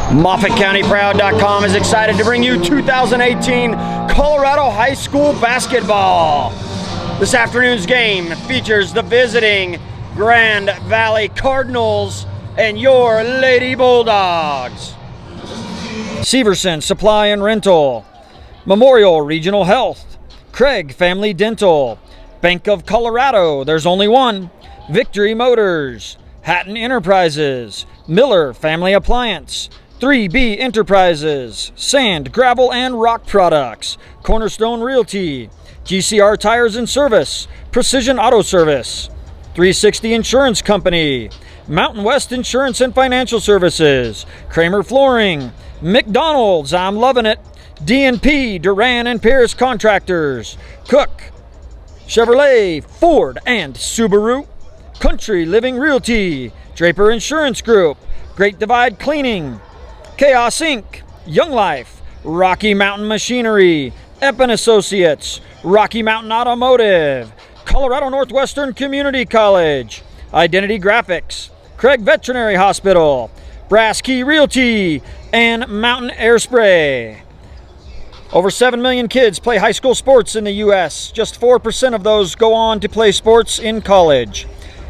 MOFFATCOUNTYPROUD.COM is excited to bring you 2018 Colorado High School basketball. This afternoon's game features the visiting Grand Valley Cardinals and your Lady Bulldogs. Severson Supply and Rental, Memorial Regional Health, Craig Family Dental, Bank of Colorado, there's only one, Victory Motors, Hatton Enterprises, Miller Family Appliance, 3B Enterprises, Sand, Gravel, and Rock Products, Cornerstone Realty, GCR Tires and Service, Precision Auto Service, 360 Insurance Company, Mountain West Insurance and Financial Services, Kramer Flooring, McDonald's, I'm loving it, D&P, Duran and Pierce Contractors, Cook, Chevrolet, Ford, and Subaru, Country Living Realty, Draper Insurance Group, Great Divide Cleaning, Chaos Inc., Young Life, Rocky Mountain Machinery, Eppin Associates, Rocky Mountain Automotive, Colorado Northwestern Community College, Identity Graphics, Craig Veterinary Hospital, Brass Key Realty, and Mountain Air Spray. Over 7 million kids play high school sports in the U.S. Just 4% of those go on to play sports in college.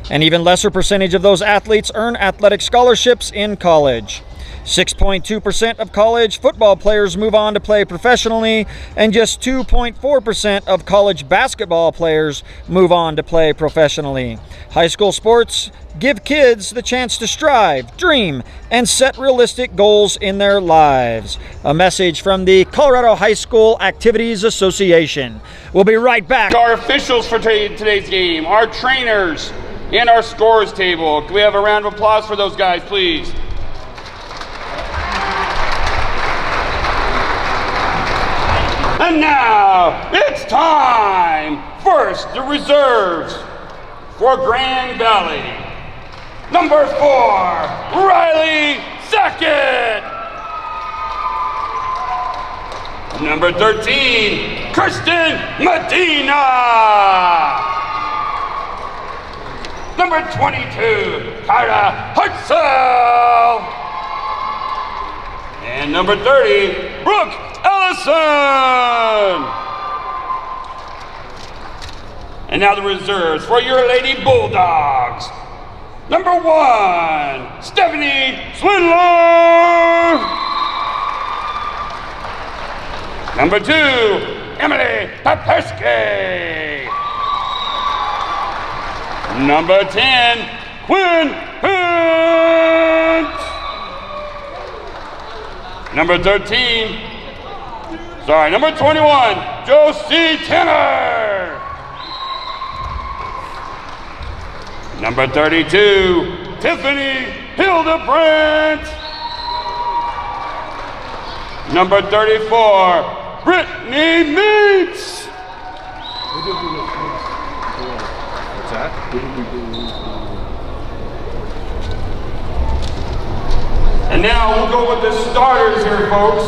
An even lesser percentage of those athletes earn athletic scholarships in college. 6.2% of college football players move on to play professionally, and just 2.4% of college basketball players move on to play professionally. High school sports give kids the chance to strive, dream, and set realistic goals in their lives. A message from the Colorado High School Activities Association. We'll be right back. Our officials for today's game, our trainers, and our scores table. Can we have a round of applause for those guys, please? And now, it's time! First, the reserves for Grand Valley. Number 4, Riley Sackett. Number 13, Kristen Medina. Number 22, Kyra Hartzell. And number 30, Brooke Ellison. And now the reserves for your Lady Bulldogs. Number 1, Stephanie Swindler. Number 2, Emily Papersky. Number 10, Quinn Hunt. Number 21, Josie Tanner. Number 32, Tiffany Hildebrandt. Number 34, Brittany Meats. What's that? And now we'll go with the starters here, folks.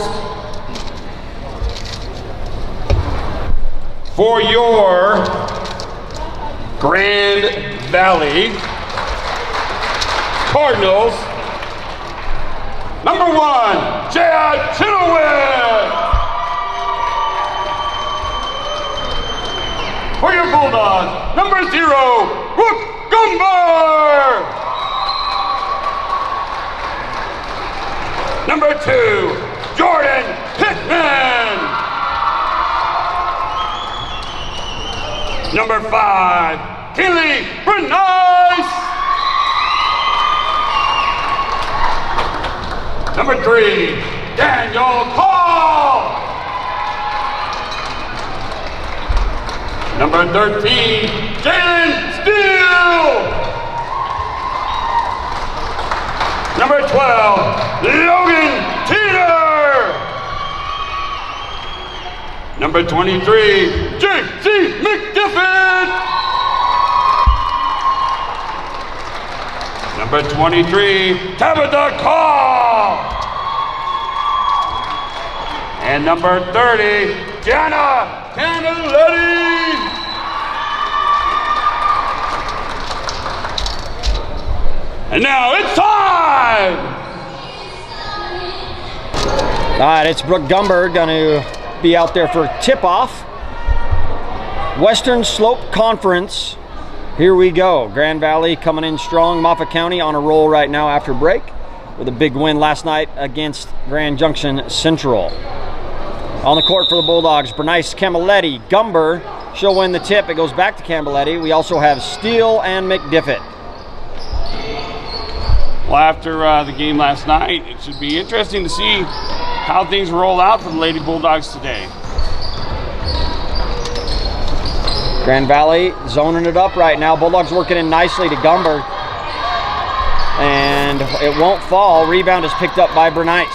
For your Grand Valley Cardinals, number 1, Jaya Chenoweth. For your Bulldogs, number 0, Brooke Gumber. Number 2, Jordan Pittman. Number 5, Keely Bernice. Number 3, Daniel Call. Number 13, Jalen Steele. Number 12, Logan Teeter. Number 23, J.C. McDiffin. Number 23, Tabitha Call. And number 30, Gianna Candeletti. And now it's time! All right, it's Brooke Gumber going to be out there for tip-off. Western Slope Conference. Here we go. Grand Valley coming in strong. Moffat County on a roll right now after break with a big win last night against Grand Junction Central. On the court for the Bulldogs, Bernice Camilletti. Gumber, she'll win the tip. It goes back to Camilletti. We also have Steele and McDiffit. Well, after the game last night, it should be interesting to see how things roll out for the Lady Bulldogs today. Grand Valley zoning it up right now. Bulldogs working in nicely to Gumber. And it won't fall. Rebound is picked up by Bernice.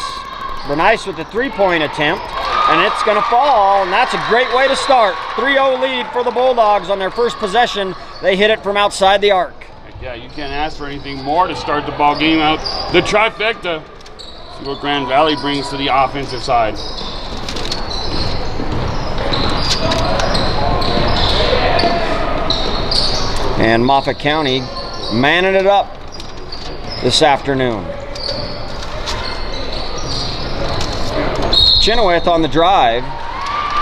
Bernice with the three-point attempt. And it's going to fall, and that's a great way to start. 3-0 lead for the Bulldogs on their first possession. They hit it from outside the arc. Yeah, you can't ask for anything more to start the ball game out. The trifecta. See what Grand Valley brings to the offensive side. And Moffat County manning it up this afternoon. Chenoweth on the drive.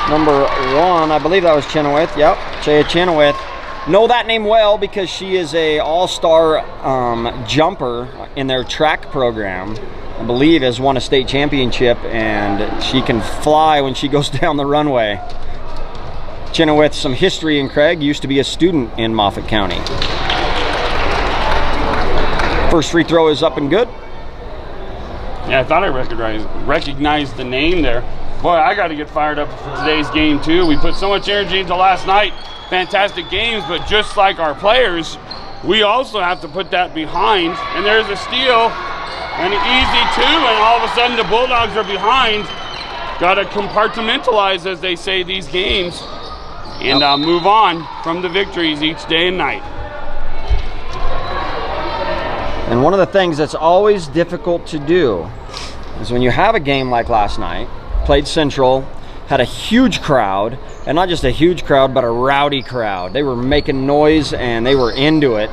Number 1, I believe that was Chenoweth. Yep, Chea Chenoweth. Know that name well because she is a all-star jumper in their track program. I believe has won a state championship, and she can fly when she goes down the runway. Chenoweth, some history in Craig, used to be a student in Moffat County. First free throw is up and good. Yeah, I thought I recognized the name there. Boy, I got to get fired up for today's game too. We put so much energy into last night. Fantastic games, but just like our players, we also have to put that behind. And there's a steal, and an easy two, and all of a sudden the Bulldogs are behind. Got to compartmentalize, as they say, these games, and move on from the victories each day and night. And one of the things that's always difficult to do is when you have a game like last night, played Central, had a huge crowd, and not just a huge crowd, but a rowdy crowd. They were making noise and they were into it.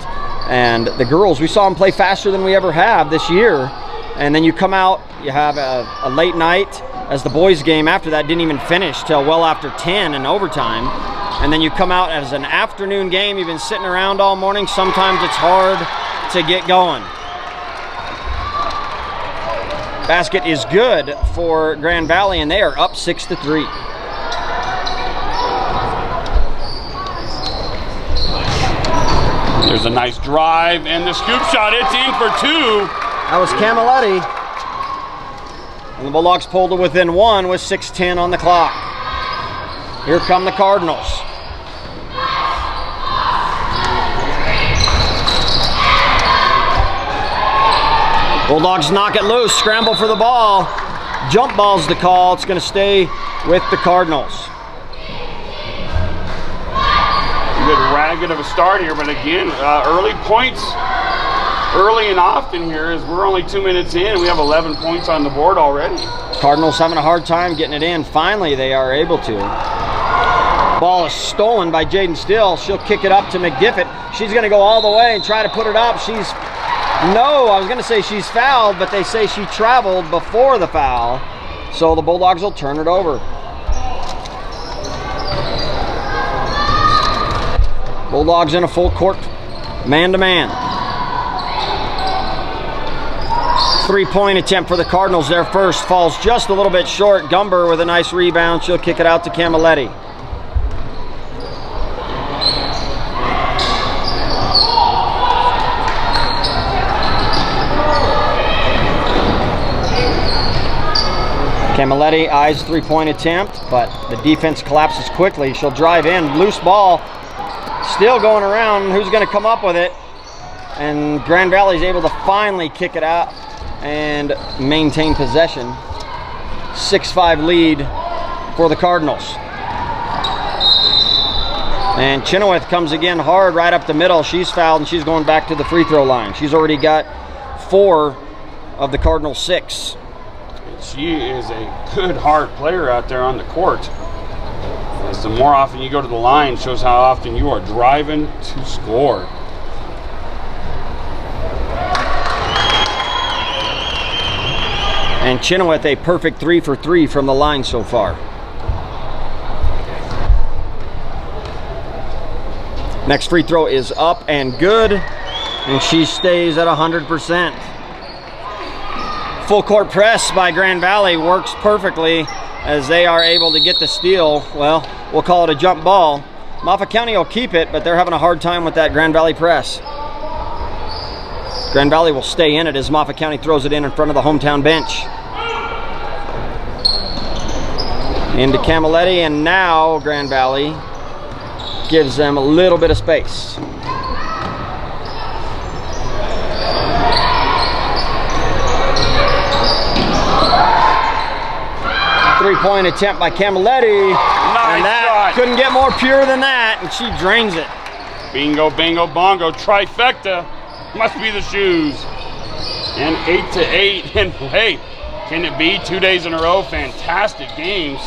And the girls, we saw them play faster than we ever have this year. And then you come out, you have a late night, as the boys game after that didn't even finish till well after 10 in overtime. And then you come out as an afternoon game, you've been sitting around all morning. Sometimes it's hard to get going. Basket is good for Grand Valley, and they are up 6-3. There's a nice drive, and the scoop shot, it's in for 2. That was Camilletti. And the Bulldogs pulled to within 1 with 6:10 on the clock. Here come the Cardinals. Bulldogs knock it loose, scramble for the ball. Jump ball's the call. It's going to stay with the Cardinals. A bit ragged of a start here, but again, early points, early and often here, as we're only 2 minutes in, and we have 11 points on the board already. Cardinals having a hard time getting it in. Finally, they are able to. Ball is stolen by Jaden Still. She'll kick it up to McDiffit. She's going to go all the way and try to put it up. I was going to say she's fouled, but they say she traveled before the foul. So the Bulldogs will turn it over. Bulldogs in a full court, man-to-man. 3-point attempt for the Cardinals. Their first falls just a little bit short. Gumber with a nice rebound. She'll kick it out to Camilletti. Camilletti eyes 3-point attempt, but the defense collapses quickly. She'll drive in, loose ball, still going around. Who's going to come up with it? And Grand Valley's able to finally kick it out and maintain possession. 6-5 lead for the Cardinals. And Chenoweth comes again hard right up the middle. She's fouled and she's going back to the free throw line. She's already got 4 of the Cardinals' 6. She is a good, hard player out there on the court. As the more often you go to the line, shows how often you are driving to score. And Chenoweth a perfect 3 for 3 from the line so far. Next free throw is up and good, and she stays at 100%. Full court press by Grand Valley works perfectly as they are able to get the steal. Well, we'll call it a jump ball. Moffat County will keep it, but they're having a hard time with that Grand Valley press. Grand Valley will stay in it as Moffat County throws it in front of the hometown bench. Into Camilletti, and now Grand Valley gives them a little bit of space. Three-point attempt by Camilletti. Nice and that shot. Couldn't get more pure than that, and she drains it. Bingo, bingo, bongo, trifecta. Must be the shoes. And 8 to 8. And hey, can it be 2 days in a row? Fantastic games.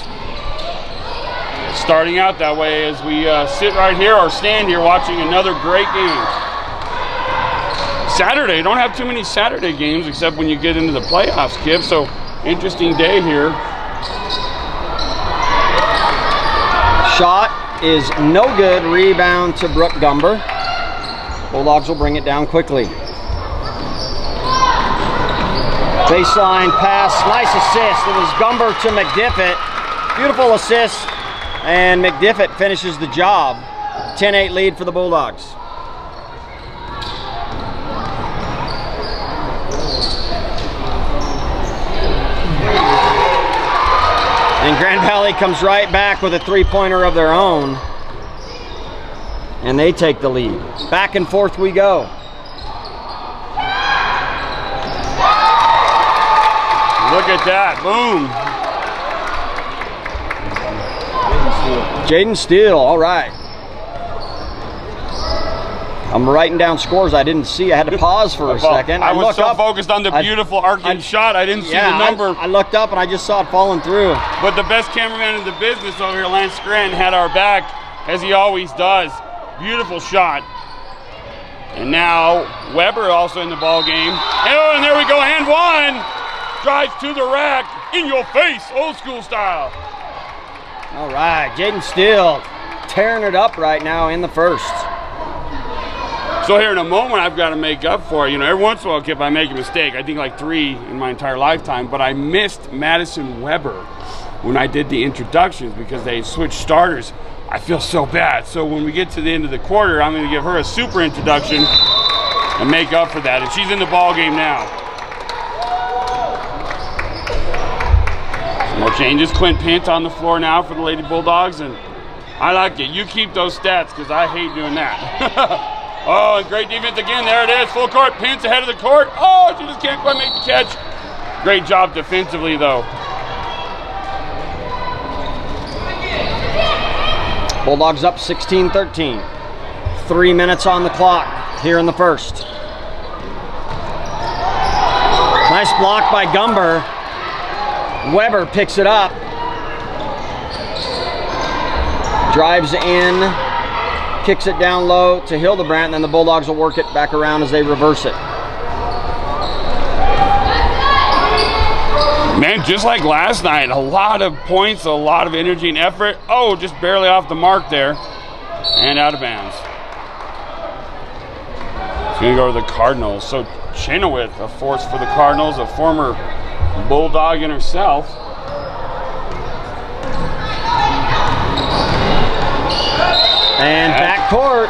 Starting out that way as we sit right here or stand here watching another great game. Saturday, don't have too many Saturday games except when you get into the playoffs, Kip. So interesting day here. Shot is no good. Rebound to Brooke Gumber. Bulldogs will bring it down quickly. Baseline pass, nice assist. It was Gumber to McDiffit. Beautiful assist, and McDiffit finishes the job. 10-8 lead for the Bulldogs. And Grand Valley comes right back with a three-pointer of their own. And they take the lead. Back and forth we go. Look at that, boom. Jaden Steele, all right. I'm writing down scores I didn't see. I had to pause for a second. I was so up, focused on the beautiful arcing shot, I didn't see yeah, the number. I looked up and I just saw it falling through. But the best cameraman in the business over here, Lance Scranton, had our back, as he always does. Beautiful shot. And now Weber also in the ball game. Oh, and there we go, and one. Drives to the rack, in your face, old school style. All right, Jaden Steele tearing it up right now in the first. So here in a moment, I've got to make up for it. You know, every once in a while, Kip, I make a mistake. I think like 3 in my entire lifetime, but I missed Madison Weber when I did the introductions because they switched starters. I feel so bad. So when we get to the end of the quarter, I'm going to give her a super introduction and make up for that. And she's in the ball game now. Some more changes. Clint Pint on the floor now for the Lady Bulldogs, and I like it. You keep those stats because I hate doing that. Oh, and great defense again. There it is. Full court. Pence ahead of the court. Oh, she just can't quite make the catch. Great job defensively, though. Bulldogs up 16-13. 3 minutes on the clock here in the first. Nice block by Gumber. Weber picks it up. Drives in. Kicks it down low to Hildebrandt, and then the Bulldogs will work it back around as they reverse it. Man, just like last night, a lot of points, a lot of energy and effort. Oh, just barely off the mark there. And out of bounds. It's going to go to the Cardinals. So Chenoweth, a force for the Cardinals, a former Bulldog in herself. And backcourt.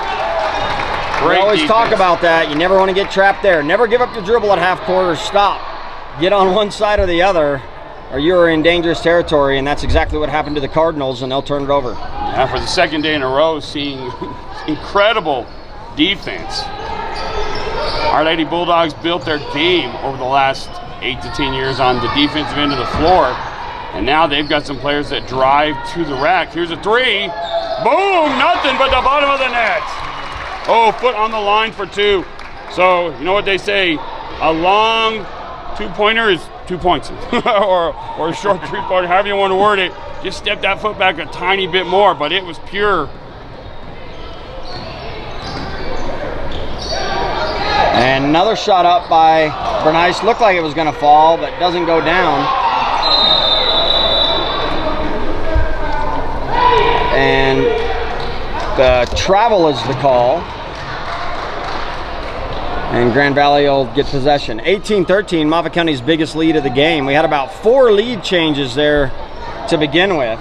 We always talk about that. You never want to get trapped there. Never give up your dribble at half court or stop. Get on one side or the other, or you're in dangerous territory, and that's exactly what happened to the Cardinals, and they'll turn it over. Yeah, for the second day in a row, seeing incredible defense. Our Lady Bulldogs built their game over the last 8 to 10 years on the defensive end of the floor, and now they've got some players that drive to the rack. Here's a three. Boom! Nothing but the bottom of the net. Oh, foot on the line for 2. So, you know what they say, a long two-pointer is 2 points. or a short three-pointer, however you want to word it. Just step that foot back a tiny bit more, but it was pure. And another shot up by Bernice. Looked like it was going to fall, but doesn't go down. And the travel is the call. And Grand Valley will get possession. 18-13, Moffat County's biggest lead of the game. We had about 4 lead changes there to begin with.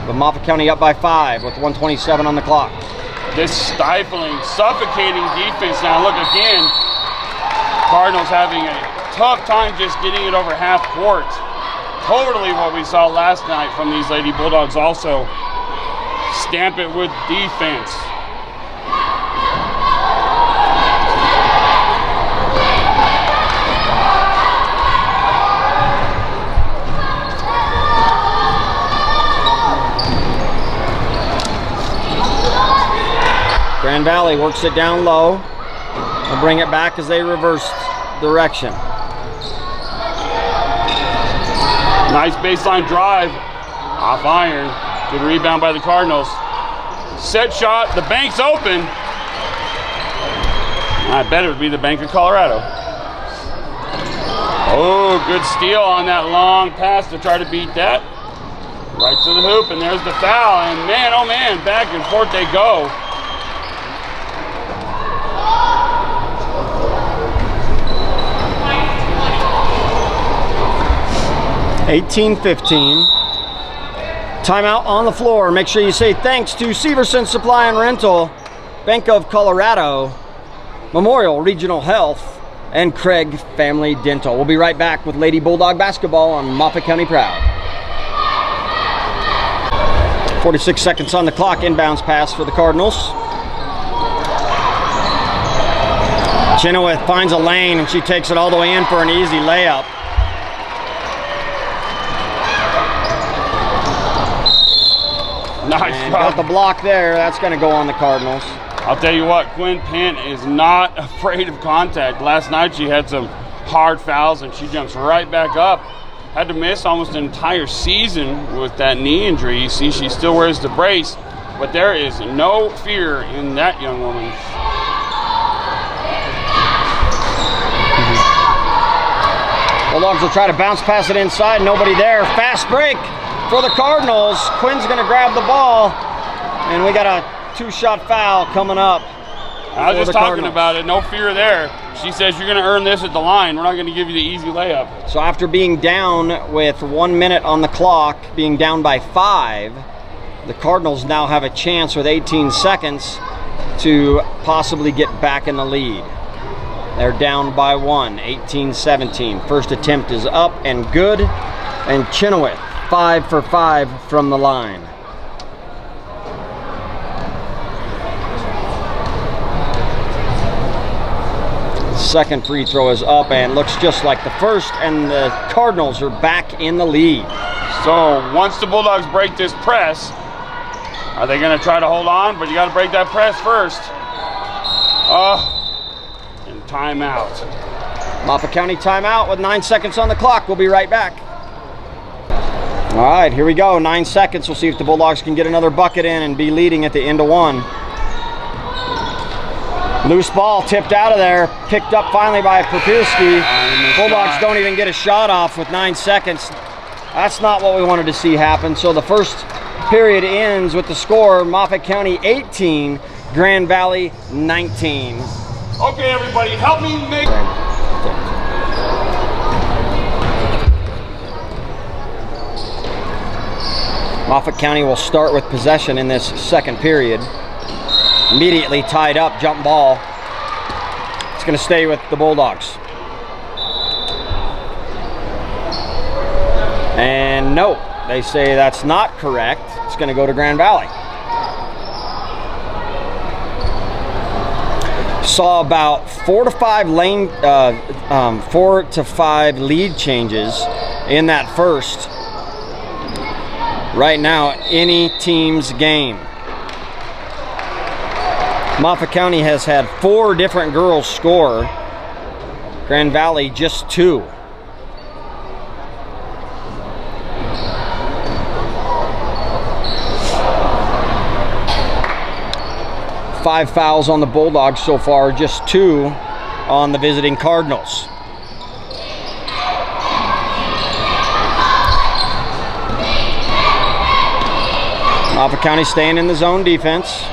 But Moffat County up by 5 with 1:27 on the clock. This stifling, suffocating defense. Now look again, Cardinals having a tough time just getting it over half court. Totally what we saw last night from these Lady Bulldogs also. Stamp it with defense. Grand Valley works it down low. They'll bring it back as they reverse direction. Nice baseline drive. Off iron. Good rebound by the Cardinals. Set shot. The bank's open. I bet it would be the Bank of Colorado. Oh, good steal on that long pass to try to beat that. Right to the hoop, and there's the foul. And man, oh man, back and forth they go. 18-15. Timeout on the floor. Make sure you say thanks to Severson Supply and Rental, Bank of Colorado, Memorial Regional Health, and Craig Family Dental. We'll be right back with Lady Bulldog basketball on Moffat County Proud. 46 seconds on the clock. Inbounds pass for the Cardinals. Chenoweth finds a lane and she takes it all the way in for an easy layup. Nice and job. got the block there. That's going to go on the Cardinals. I'll tell you what, Quinn Pent is not afraid of contact. Last night she had some hard fouls and she jumps right back up. Had to miss almost an entire season with that knee injury. You see she still wears the brace, but there is no fear in that young woman. Bulldogs will try to bounce pass it inside. Nobody there. Fast break for the Cardinals. Quinn's going to grab the ball, and we got a 2-shot foul coming up. I was just talking about it. No fear there. She says you're going to earn this at the line. We're not going to give you the easy layup. So after being down with 1 minute on the clock, being down by 5, the Cardinals now have a chance with 18 seconds to possibly get back in the lead. They're down by 1, 18-17. First attempt is up and good, and Chenoweth 5 for 5 from the line. Second free throw is up and looks just like the first, and the Cardinals are back in the lead. So once the Bulldogs break this press, are they going to try to hold on? But you got to break that press first. And timeout. Moffat County timeout with 9 seconds on the clock. We'll be right back. All right, here we go. 9 seconds. We'll see if the Bulldogs can get another bucket in and be leading at the end of 1. Loose ball tipped out of there, picked up finally by Popierski. Bulldogs don't even get a shot off with 9 seconds. That's not what we wanted to see happen. So the first period ends with the score, Moffat County 18, Grand Valley 19. Okay, everybody, help me make... Moffat County will start with possession in this second period. Immediately tied up, jump ball. It's going to stay with the Bulldogs. And no, they say that's not correct. It's going to go to Grand Valley. Saw about 4 to 5 lead changes in that first. Right now, any team's game. Moffat County has had 4 different girls score. Grand Valley just 2. 5 fouls on the Bulldogs so far, just 2 on the visiting Cardinals. Moffat County staying in the zone defense.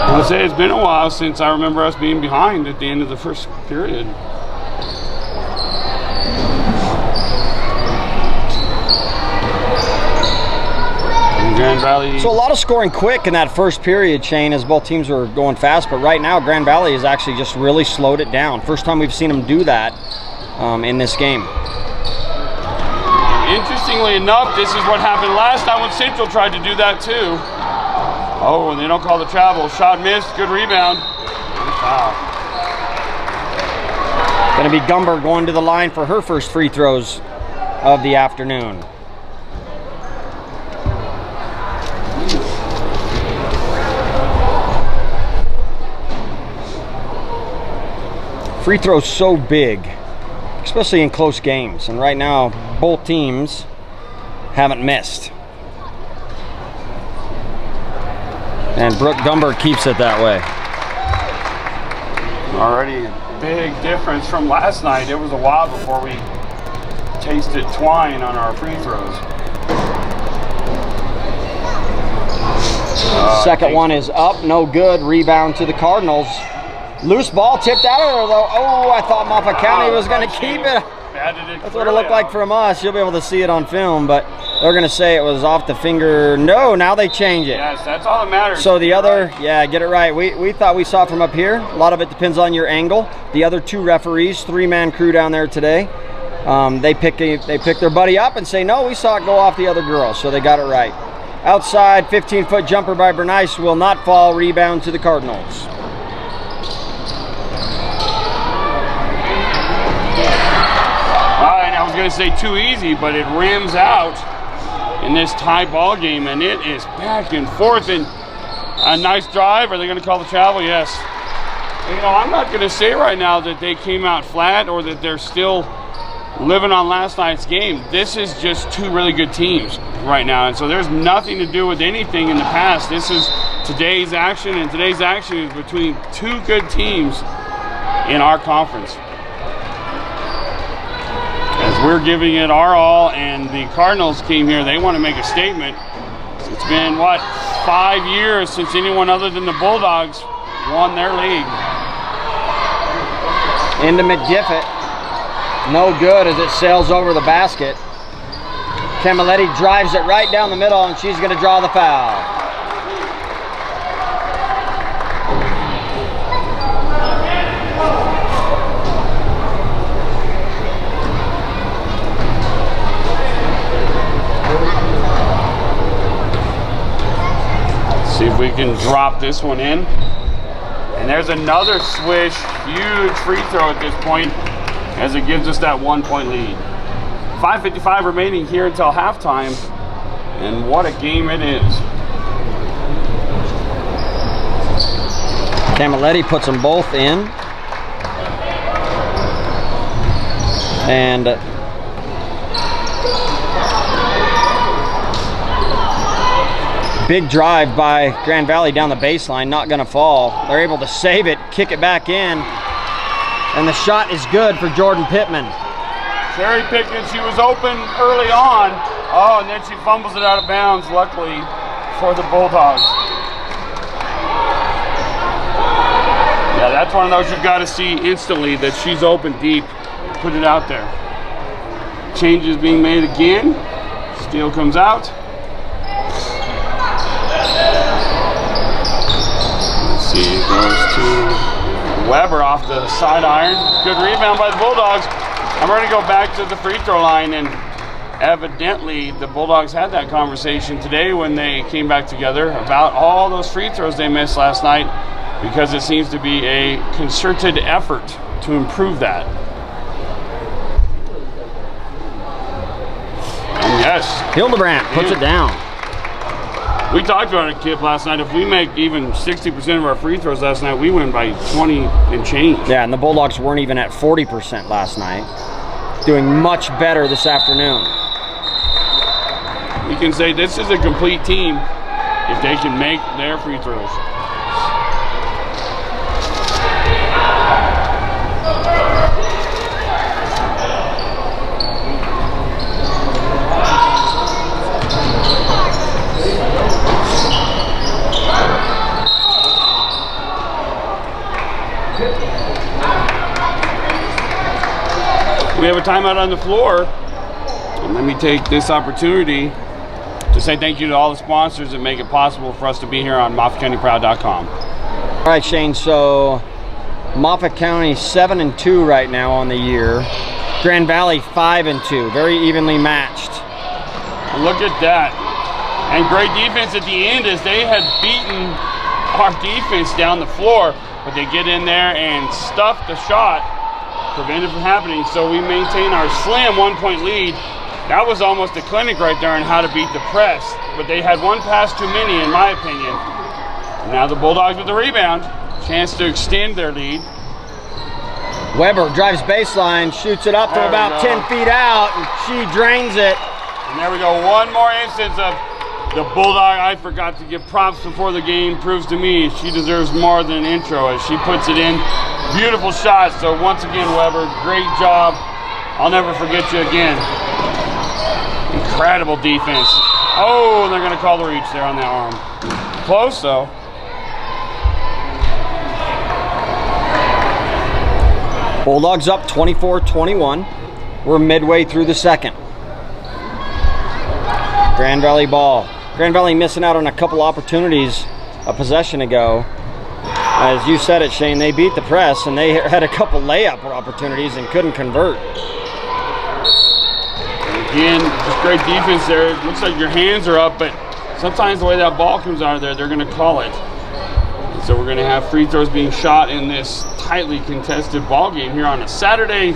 I'll say it's been a while since I remember us being behind at the end of the first period. Grand Valley. So a lot of scoring quick in that first period, Shane, as both teams were going fast. But right now, Grand Valley has actually just really slowed it down. First time we've seen them do that in this game. Interestingly enough, this is what happened last time when Central tried to do that too. Oh, and they don't call the travel. Shot missed. Good rebound. Good foul. Going to be Gumber going to the line for her first free throws of the afternoon. Free throws so big, especially in close games, and right now both teams haven't missed. And Brooke Gumber keeps it that way. Already a big difference from last night. It was a while before we tasted twine on our free throws. Second one is up, no good. Rebound to the Cardinals. Loose ball tipped out of there though. Oh, I thought Moffat County was going to keep it. That's what it looked like from us. You'll be able to see it on film, but they're going to say it was off the finger. No, now they change it. Yes, that's all that matters. So the other, yeah, get it right. We thought we saw it from up here. A lot of it depends on your angle. The other 2 referees, 3-man crew down there today, they pick their buddy up and say, no, we saw it go off the other girl. So they got it right. Outside, 15-foot jumper by Bernice will not fall. Rebound to the Cardinals. I was going to say too easy, but it rims out in this tie ball game, and it is back and forth. And a nice drive. Are they going to call the travel? Yes. You know, I'm not going to say right now that they came out flat or that they're still living on last night's game. This is just 2 really good teams right now, and so there's nothing to do with anything in the past. This is today's action, and today's action is between 2 good teams in our conference. As we're giving it our all, and the Cardinals came here, they want to make a statement. It's been, what, 5 years since anyone other than the Bulldogs won their league. Into McGiffet. No good as it sails over the basket. Camilletti drives it right down the middle, and she's going to draw the foul. See if we can drop this one in. And there's another swish. Huge free throw at this point as it gives us that 1-point lead. 5:55 remaining here until halftime. And what a game it is. Camilletti puts them both in. And big drive by Grand Valley down the baseline, not going to fall. They're able to save it, kick it back in, and the shot is good for Jordan Pittman. Cherry picking, she was open early on. Oh, and then she fumbles it out of bounds, luckily for the Bulldogs. Yeah, that's one of those you've got to see instantly, that she's open deep. Put it out there. Changes being made again. Steal comes out. It goes to Weber off the side iron. Good rebound by the Bulldogs. I'm ready to go back to the free throw line, and evidently the Bulldogs had that conversation today when they came back together about all those free throws they missed last night, because it seems to be a concerted effort to improve that. And yes, Hildebrandt puts it down. We talked about it, Kip, last night. If we make even 60% of our free throws last night, we win by 20 and change. Yeah, and the Bulldogs weren't even at 40% last night. doing much better this afternoon. We can say this is a complete team if they can make their free throws. We have a timeout on the floor. And let me take this opportunity to say thank you to all the sponsors that make it possible for us to be here on MOFFATCOUNTYPROUD.COM. All right, Shane, so Moffat County 7-2 right now on the year. Grand Valley 5-2, very evenly matched. Look at that. And great defense at the end as they had beaten our defense down the floor, but they get in there and stuff the shot, prevent it from happening. So we maintain our slim 1-point lead. That was almost a clinic right there on how to beat the press, but they had one pass too many in my opinion. And now the Bulldogs with the rebound, chance to extend their lead. Weber drives baseline, shoots it up to about 10 feet out, and she drains it. And there we go, one more instance of the Bulldog. I forgot to give props before the game. Proves to me she deserves more than an intro as she puts it in. Beautiful shot. So once again, Weber, great job. I'll never forget you again. Incredible defense. Oh, they're going to call the reach there on that arm. Close though. Bulldogs up 24-21. We're midway through the second. Grand Valley ball. Grand Valley missing out on a couple opportunities a possession ago. As you said it, Shane, they beat the press and they had a couple layup opportunities and couldn't convert. Again, just great defense there. It looks like your hands are up, but sometimes the way that ball comes out of there, they're going to call it. And so we're going to have free throws being shot in this tightly contested ball game here on a Saturday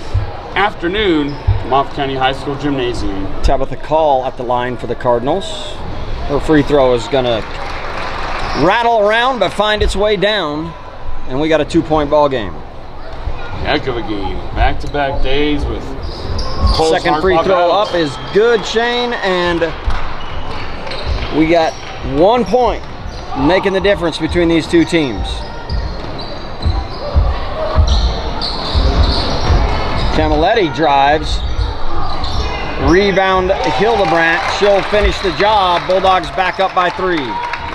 afternoon, Moffat County High School Gymnasium. Tabitha Call at the line for the Cardinals. Her free throw is going to rattle around but find its way down, and we got a 2-point ball game. Heck of a game. Back-to-back days with close, second free throw up is good, Shane, and we got 1 point making the difference between these two teams. Camilletti drives. Rebound Hildebrandt. She'll finish the job. Bulldogs back up by 3.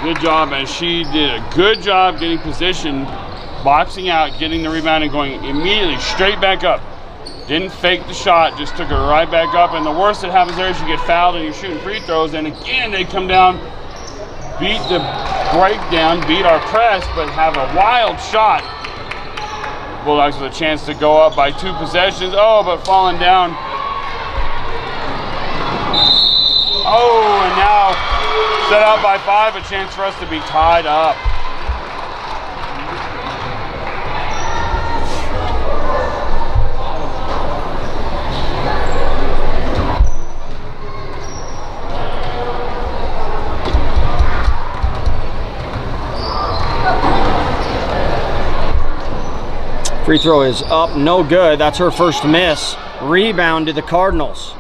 Good job, and she did a good job getting position, boxing out, getting the rebound, and going immediately straight back up. Didn't fake the shot, just took her right back up. And the worst that happens there is you get fouled and you're shooting free throws. And again, they come down, beat the breakdown, beat our press, but have a wild shot. Bulldogs with a chance to go up by 2 possessions. Oh, but falling down. Oh, and now set out by 5, a chance for us to be tied up. Free throw is up, no good. That's her first miss. Rebound to the Cardinals.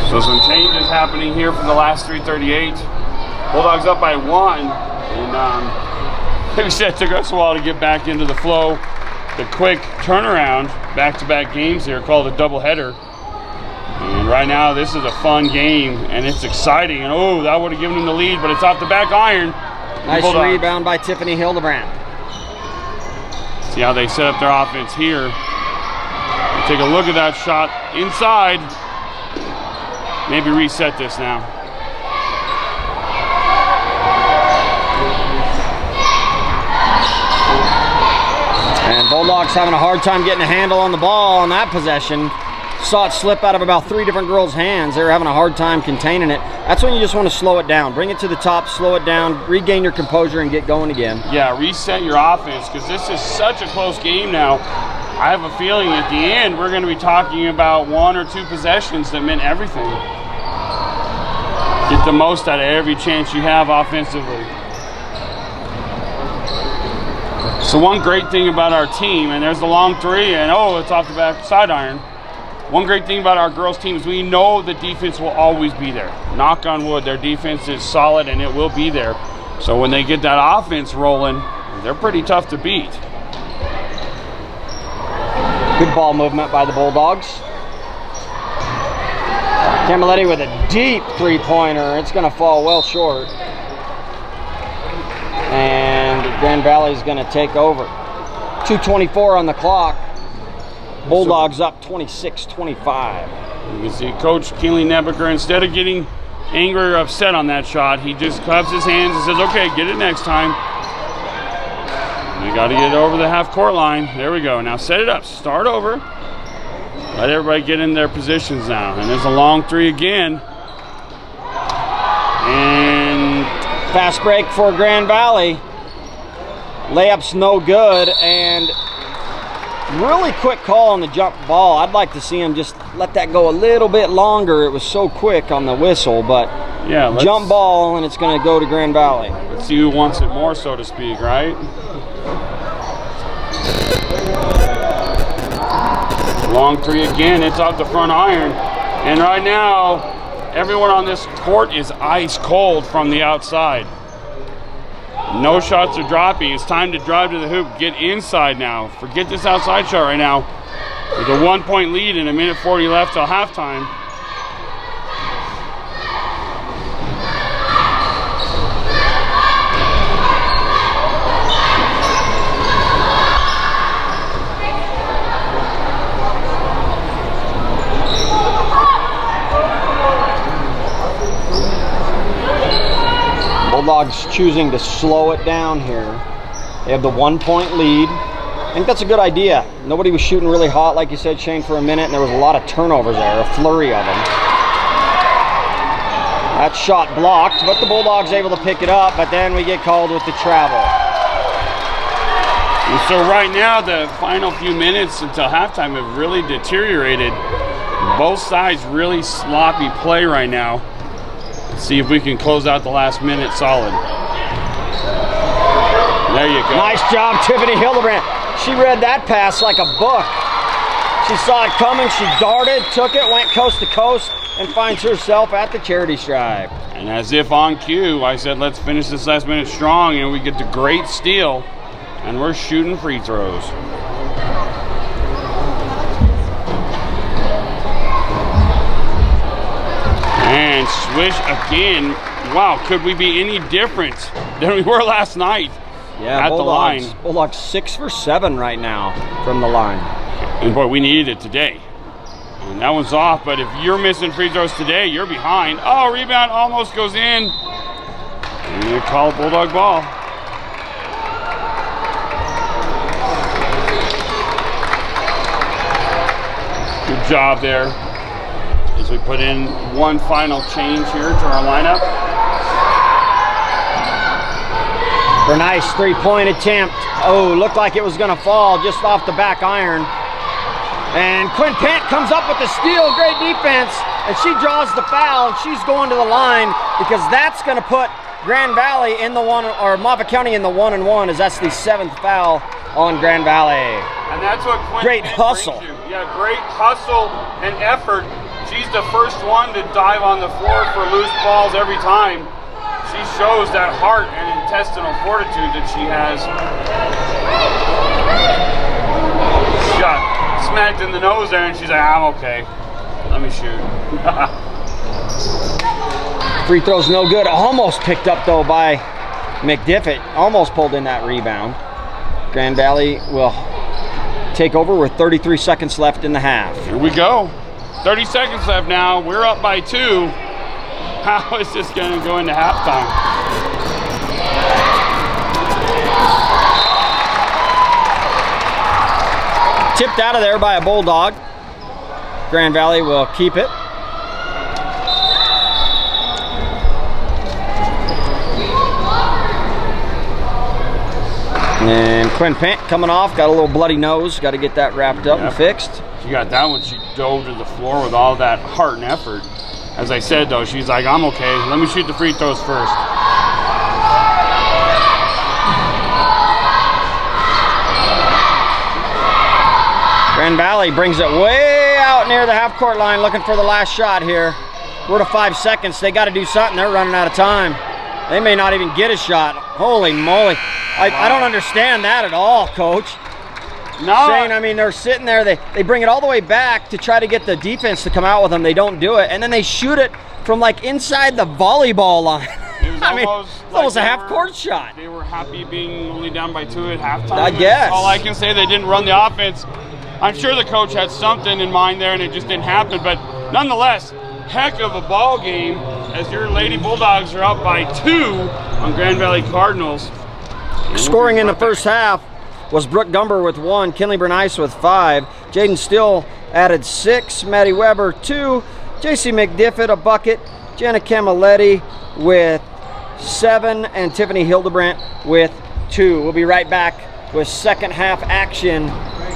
So some changes happening here for the last 3:38. Bulldogs up by 1. And like we said, it took us a while to get back into the flow. The quick turnaround, back-to-back games here, called a doubleheader. And right now, this is a fun game, and it's exciting. And oh, that would have given them the lead, but it's off the back iron. Nice rebound by Tiffany Hildebrandt. See how they set up their offense here. Take a look at that shot inside. Maybe reset this now. And Bulldogs having a hard time getting a handle on the ball on that possession. Saw it slip out of about 3 different girls' hands. They were having a hard time containing it. That's when you just want to slow it down. Bring it to the top, slow it down, regain your composure, and get going again. Yeah, reset your offense, because this is such a close game now. I have a feeling at the end we're going to be talking about 1 or 2 possessions that meant everything. Get the most out of every chance you have offensively. So one great thing about our team, and there's the long three, and oh, it's off the back side iron. One great thing about our girls team is we know the defense will always be there. Knock on wood, their defense is solid and it will be there. So when they get that offense rolling, they're pretty tough to beat. Good ball movement by the Bulldogs. Camilletti with a deep three-pointer. It's going to fall well short. And Grand Valley's going to take over. 2:24 on the clock. Bulldogs up 26-25. You can see Coach Keely Nebeker, instead of getting angry or upset on that shot, he just claps his hands and says, okay, get it next time. You got to get it over the half-court line. There we go. Now set it up. Start over. Let everybody get in their positions now. And there's a long three again. And fast break for Grand Valley. Layup's no good, and really quick call on the jump ball. I'd like to see him just let that go a little bit longer. It was so quick on the whistle, but yeah, jump ball, and it's going to go to Grand Valley. Let's see who wants it more, so to speak, right? Long three again. It's off the front iron. And right now, everyone on this court is ice cold from the outside. No shots are dropping. It's time to drive to the hoop. Get inside now. Forget this outside shot right now. With a 1-point lead and a minute 40 left till halftime. Bulldogs choosing to slow it down here. They have the 1-point lead. I think that's a good idea. Nobody was shooting really hot, like you said, Shane, for a minute, and there was a lot of turnovers there, a flurry of them. That shot blocked, but the Bulldogs able to pick it up, but then we get called with the travel. And so right now, the final few minutes until halftime have really deteriorated. Both sides really sloppy play right now. See if we can close out the last minute solid. There you go. Nice job, Tiffany Hildebrand. She read that pass like a book. She saw it coming, she darted, took it, went coast to coast, and finds herself at the charity stripe. And as if on cue, I said, let's finish this last minute strong, and we get the great steal, and we're shooting free throws. And swish again. Wow, could we be any different than we were last night? Yeah, at the line. Bulldogs 6 for 7 right now from the line. And boy, we needed it today. And that one's off, but if you're missing free throws today, you're behind. Oh, rebound almost goes in. And you call Bulldog ball. Good job there. As we put in one final change here to our lineup. For a nice three-point attempt. Oh, looked like it was going to fall just off the back iron. And Quinn Pent comes up with the steal. Great defense. And she draws the foul. She's going to the line because that's going to put Grand Valley in the one, or Moffat County in the 1-and-1, as that's the 7th foul on Grand Valley. And that's what Quinn Great Pent hustle. brings you. Yeah, great hustle and effort. She's the first one to dive on the floor for loose balls every time. She shows that heart and intestinal fortitude that she has. She got smacked in the nose there, and she's like, I'm okay. Let me shoot. Free throw's no good. Almost picked up, though, by McDiffit. Almost pulled in that rebound. Grand Valley will take over with 33 seconds left in the half. Here we go. 30 seconds left now. We're up by 2. How is this going to go into halftime? Tipped out of there by a Bulldog. Grand Valley will keep it. And Quinn Pent coming off, got a little bloody nose. Got to get that wrapped up and fixed. She got that one. She dove to the floor with all that heart and effort. As I said, though, she's like, I'm okay. Let me shoot the free throws first. Grand Valley brings it way out near the half-court line, looking for the last shot here. We're to 5 seconds. They got to do something. They're running out of time. They may not even get a shot. Holy moly. I don't understand that at all, Coach. No. Shane, I mean, they're sitting there. They bring it all the way back to try to get the defense to come out with them. They don't do it. And then they shoot it from, like, inside the volleyball line. It was almost a half-court shot. They were happy being only down by 2 at halftime. I guess. All I can say, they didn't run the offense. I'm sure the coach had something in mind there, and it just didn't happen. But nonetheless, heck of a ball game as your Lady Bulldogs are up by 2 on Grand Valley Cardinals. Scoring in the first half was Brooke Gumber with 1, Kinley Bernice with 5, Jaden Still added 6, Maddie Weber 2, JC McDiffit a bucket, Jenna Camilletti with 7, and Tiffany Hildebrandt with 2. We'll be right back with second half action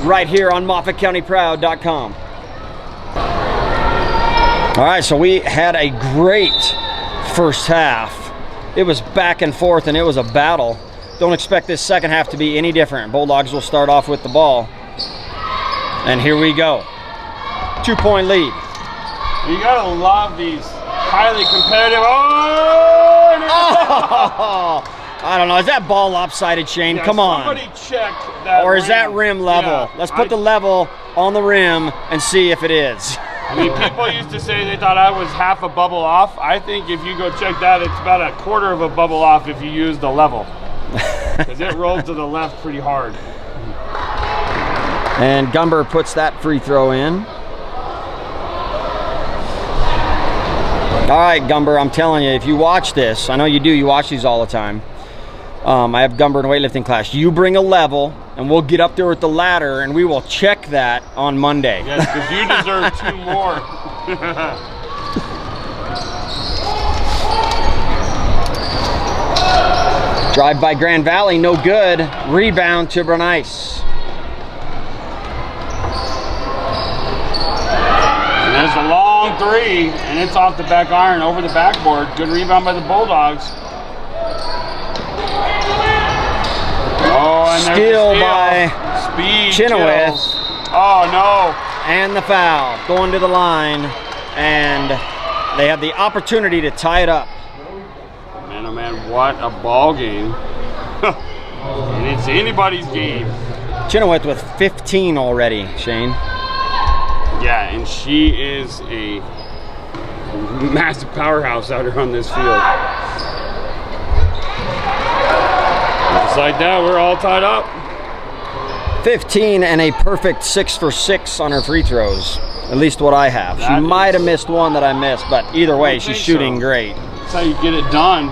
right here on MOFFATCOUNTYPROUD.COM. All right, so we had a great first half. It was back and forth, and it was a battle. Don't expect this second half to be any different. Bulldogs will start off with the ball. And here we go. 2-point lead. You gotta love these highly competitive. I don't know. Is that ball lopsided, Shane? Yeah, Come on. Somebody check that. Or is that rim level? Yeah, Let's put the level on the rim and see if it is. I mean, people used to say they thought I was half a bubble off. I think if you go check that, it's about a quarter of a bubble off if you use the level. Because it rolled to the left pretty hard. And Gumber puts that free throw in. All right, Gumber, I'm telling you, if you watch this, I know you do, you watch these all the time. I have Gumber in weightlifting class. You bring a level, and we'll get up there with the ladder, and we will check that on Monday. Yes, because you deserve 2 more. Drive by Grand Valley, no good. Rebound to Bernice. And there's a long 3, and it's off the back iron over the backboard. Good rebound by the Bulldogs. Oh, and Steal by Chenoweth. Kills. Oh, no. And the foul. Going to the line. And they have the opportunity to tie it up. Man, oh man, what a ball game. And it's anybody's game. Chenoweth with 15 already, Shane. Yeah, and she is a massive powerhouse out here on this field. Just like that, we're all tied up. 15 and a perfect 6 for 6 on her free throws. At least what I have. She might have missed one that I missed, but either way, she's shooting great. That's how you get it done.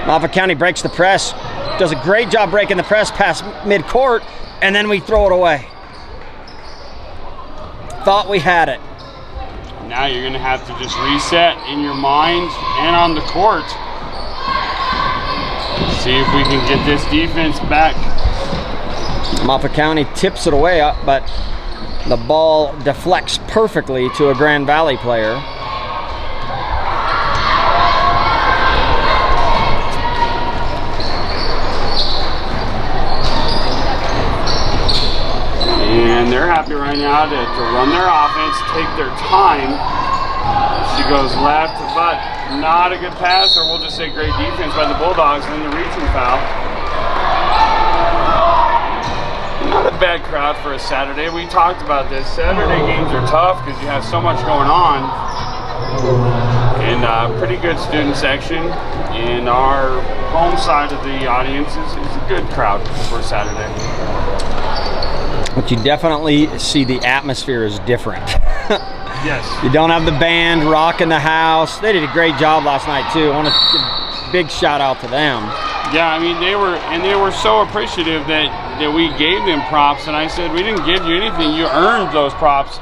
Moffat County breaks the press. Does a great job breaking the press past midcourt, and then we throw it away. Thought we had it. Now you're going to have to just reset in your mind and on the court. See if we can get this defense back. Moffat County tips it away, but the ball deflects perfectly to a Grand Valley player. And they're happy right now to run their offense, take their time. She goes left, but not a good pass, or we'll just say great defense by the Bulldogs, and then the reaching foul. Not a bad crowd for a Saturday. We talked about this. Saturday games are tough because you have so much going on. And pretty good student section. And our home side of the audience is a good crowd for Saturday. But you definitely see the atmosphere is different. Yes. You don't have the band rocking the house. They did a great job last night too. I want to give a big shout out to them. Yeah, I mean they were so appreciative that we gave them props, and I said we didn't give you anything. You earned those props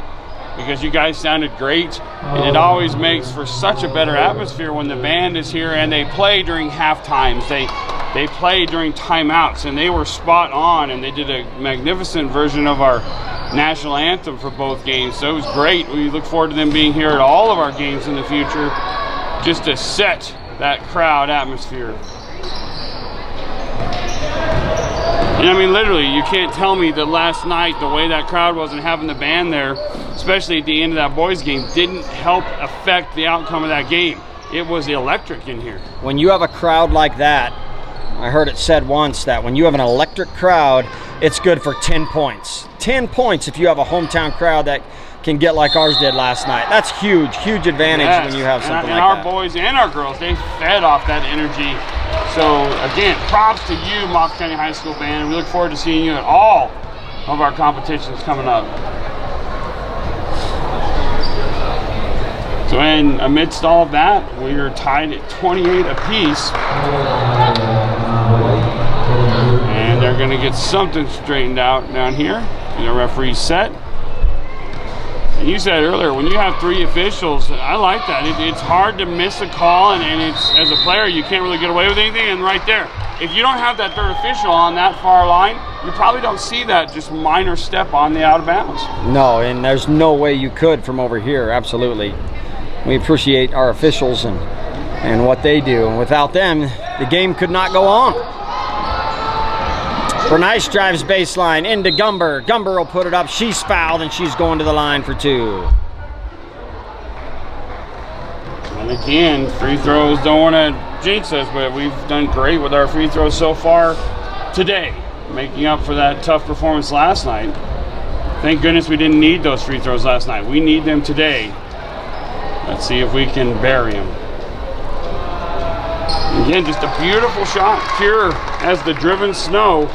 because you guys sounded great, and it always makes for such a better atmosphere when the band is here and they play during half times. they play during timeouts, and they were spot on, and they did a magnificent version of our national anthem for both games. So it was great. We look forward to them being here at all of our games in the future, just to set that crowd atmosphere. And I mean, literally, you can't tell me that last night, the way that crowd was and having the band there, especially at the end of that boys game, didn't help affect the outcome of that game. It was electric in here. When you have a crowd like that, I heard it said once that when you have an electric crowd, it's good for 10 points. 10 points if you have a hometown crowd that can get like ours did last night. That's huge, huge advantage when you have something like that. And our boys and our girls, they fed off that energy. So again, props to you, Moffat County High School Band. We look forward to seeing you at all of our competitions coming up. So amidst all of that, we are tied at 28 apiece. And they're going to get something straightened out down here. The referee set. And you said earlier, when you have 3 officials, I like that. It's hard to miss a call, and it's, as a player, you can't really get away with anything. And right there, if you don't have that 3rd official on that far line, you probably don't see that just minor step on the out of bounds. No, and there's no way you could from over here. Absolutely. We appreciate our officials and what they do. And without them, the game could not go on. Bernice drives baseline into Gumber. Gumber will put it up. She's fouled, and she's going to the line for 2. And again, free throws, don't want to jinx us, but we've done great with our free throws so far today, making up for that tough performance last night. Thank goodness we didn't need those free throws last night. We need them today. Let's see if we can bury them. Again, just a beautiful shot, pure as the driven snow,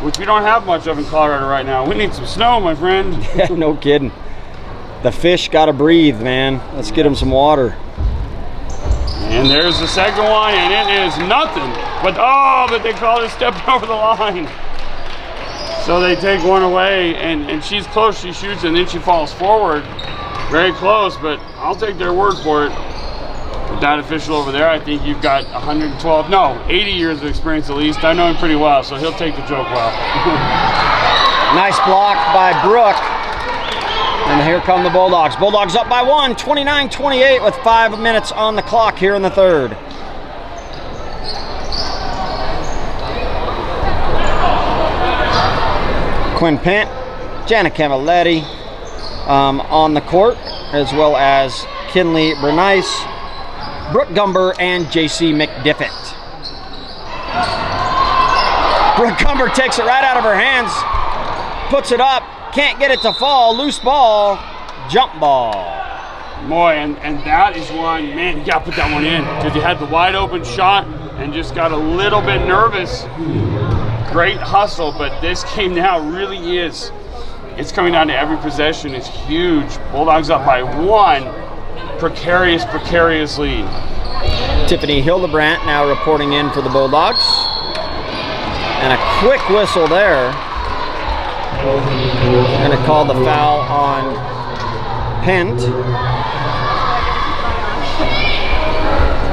which we don't have much of in Colorado right now. We need some snow, my friend. Yeah, no kidding. The fish got to breathe, man. Let's get them some water. And there's the second one, and it is nothing. But they called it stepping over the line. So they take one away, and she's close. She shoots, and then she falls forward. Very close, but I'll take their word for it. With that official over there, I think you've got 80 years of experience at least. I know him pretty well, so he'll take the joke well. Nice block by Brooke. And here come the Bulldogs. Bulldogs up by 1, 29-28 with 5 minutes on the clock here in the 3rd. Quinn Pent, Jana Camilletti on the court, as well as Kinley Bernice, Brooke Gumber, and JC McDiffett. Brooke Gumber takes it right out of her hands, puts it up, can't get it to fall, loose ball, jump ball. Boy, and that is one, man, you gotta put that one in, because you had the wide open shot and just got a little bit nervous. Great hustle, but this game now really is, it's coming down to every possession. It's huge. Bulldogs up by 1. Precarious lead. Tiffany Hildebrandt now reporting in for the Bulldogs. And a quick whistle there. Going to call the foul on Pent.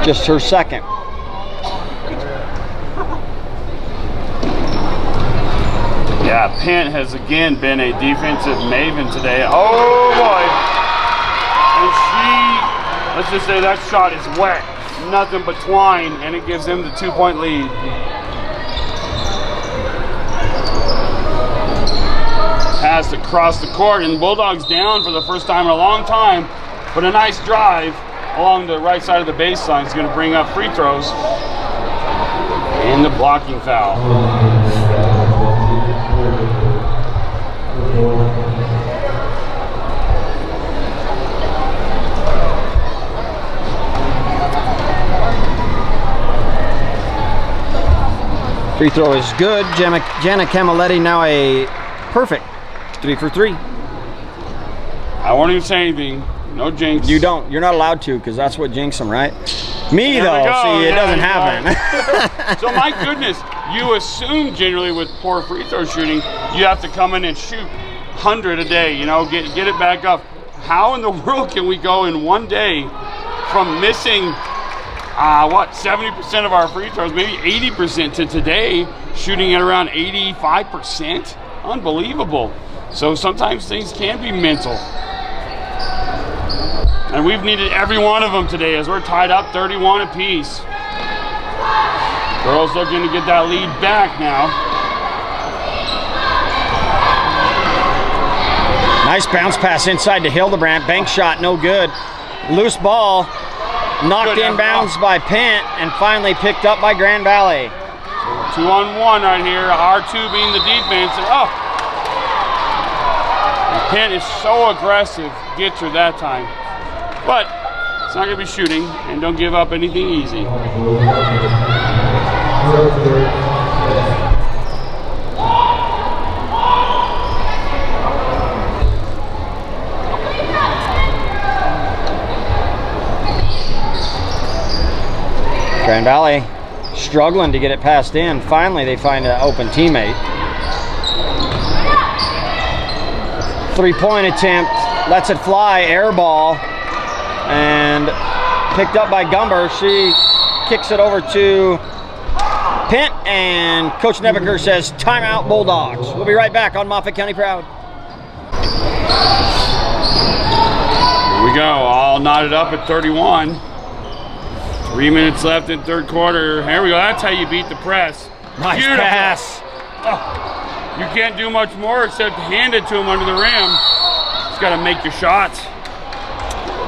Just her second. Yeah, Pent has again been a defensive maven today. Oh boy. And let's just say that shot is wet. Nothing but twine, and it gives them the 2-point lead. Pass across the court, and the Bulldogs down for the first time in a long time, but a nice drive along the right side of the baseline is going to bring up free throws and the blocking foul. Free throw is good. Jana Camilletti now a perfect 3 for 3. I won't even say anything. No jinx. You don't. You're not allowed to, because that's what jinx them, right? Me, There though, we go. see, it Yeah, doesn't you happen. So my goodness, you assume generally with poor free throw shooting, you have to come in and shoot 100 a day, you know, get it back up. How in the world can we go in one day from missing 70% of our free throws, maybe 80% to today, shooting at around 85%. Unbelievable. So sometimes things can be mental. And we've needed every one of them today as we're tied up 31 apiece. Girls looking to get that lead back now. Nice bounce pass inside to Hildebrandt. Bank shot, no good. Loose ball, knocked inbounds by Pent and finally picked up by Grand Valley. 2-on-1 right here. R2 being the defense. And Pent is so aggressive. Gets her that time. But it's not going to be shooting, and don't give up anything easy. Grand Valley struggling to get it passed in. Finally, they find an open teammate. 3-point attempt, lets it fly, air ball, and picked up by Gumber. She kicks it over to Pent, and Coach Nebeker says, timeout Bulldogs. We'll be right back on Moffat County Proud. Here we go, all knotted up at 31. 3 minutes left in third quarter. Here we go, that's how you beat the press. Nice Beautiful pass. Oh, you can't do much more except hand it to him under the rim. Just got to make your shots.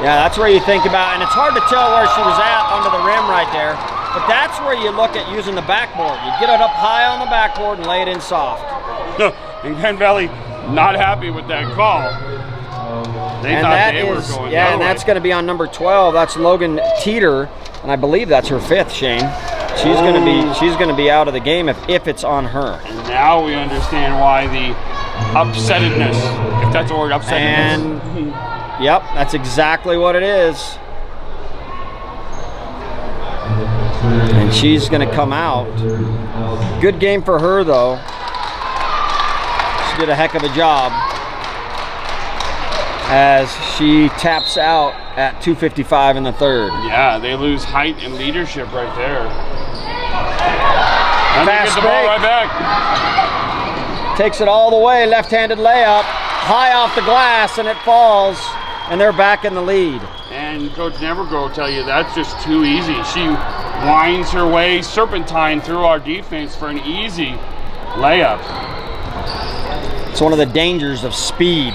Yeah, that's where you think about, and it's hard to tell where she was at under the rim right there, but that's where you look at using the backboard. You get it up high on the backboard and lay it in soft. And Grand Valley not happy with that call. They thought they were going yeah, and way. that's going to be on number 12. That's Logan Teeter, and I believe that's her 5th, Shane. She's going to be out of the game if it's on her. And now we understand why the upsettedness, if that's the word, upsettedness. And yep, that's exactly what it is. And she's going to come out. Good game for her, though. She did a heck of a job as she taps out at 2:55 in the third. Yeah, they lose height and leadership right there. And Fast they get the ball right back. Takes it all the way, left-handed layup, high off the glass, and it falls, and they're back in the lead. And Coach Nevergo will tell you that's just too easy. She winds her way serpentine through our defense for an easy layup. It's one of the dangers of speed.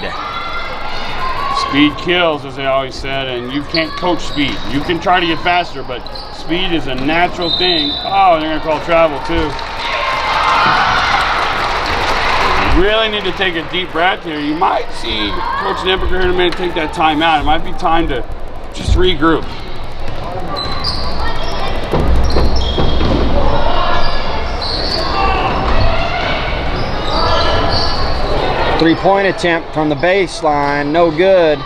Speed kills, as they always said, and you can't coach speed. You can try to get faster, but speed is a natural thing. Oh, they're going to call travel, too. You really need to take a deep breath here. You might see Coach Nebeker in a minute take that timeout. It might be time to just regroup. Three-point attempt from the baseline, no good.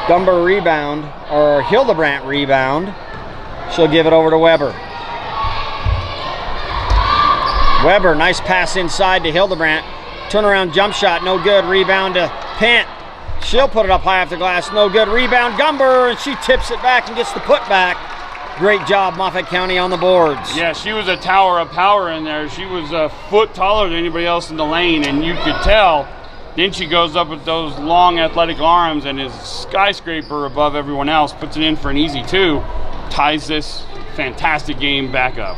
Gumber rebound, or Hildebrandt rebound. She'll give it over to Weber. Weber, nice pass inside to Hildebrandt. Turnaround jump shot, no good. Rebound to Pent. She'll put it up high off the glass, no good. Rebound Gumber, and she tips it back and gets the putback. Great job, Moffat County on the boards. Yeah, she was a tower of power in there. She was a foot taller than anybody else in the lane, and you could tell. Then she goes up with those long athletic arms and is skyscraper above everyone else, puts it in for an easy 2, ties this fantastic game back up.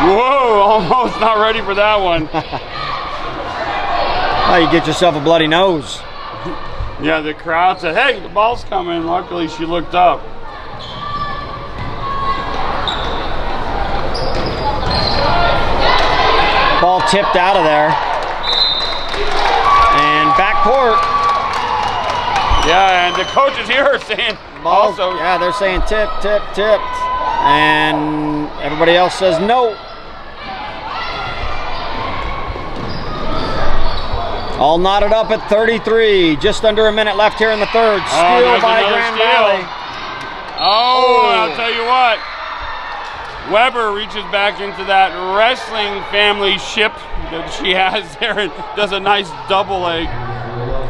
Whoa, almost not ready for that one. Oh, you get yourself a bloody nose. Yeah, the crowd said, hey, the ball's coming. Luckily, she looked up. Ball tipped out of there. And backcourt. Yeah, and the coaches here are saying Ball, also. yeah, they're saying tip, tip, tipped. And everybody else says no. All knotted up at 33. Just under a minute left here in the third. Steal by Grand Valley. Oh, I'll tell you what. Weber reaches back into that wrestling family ship that she has there and does a nice double leg.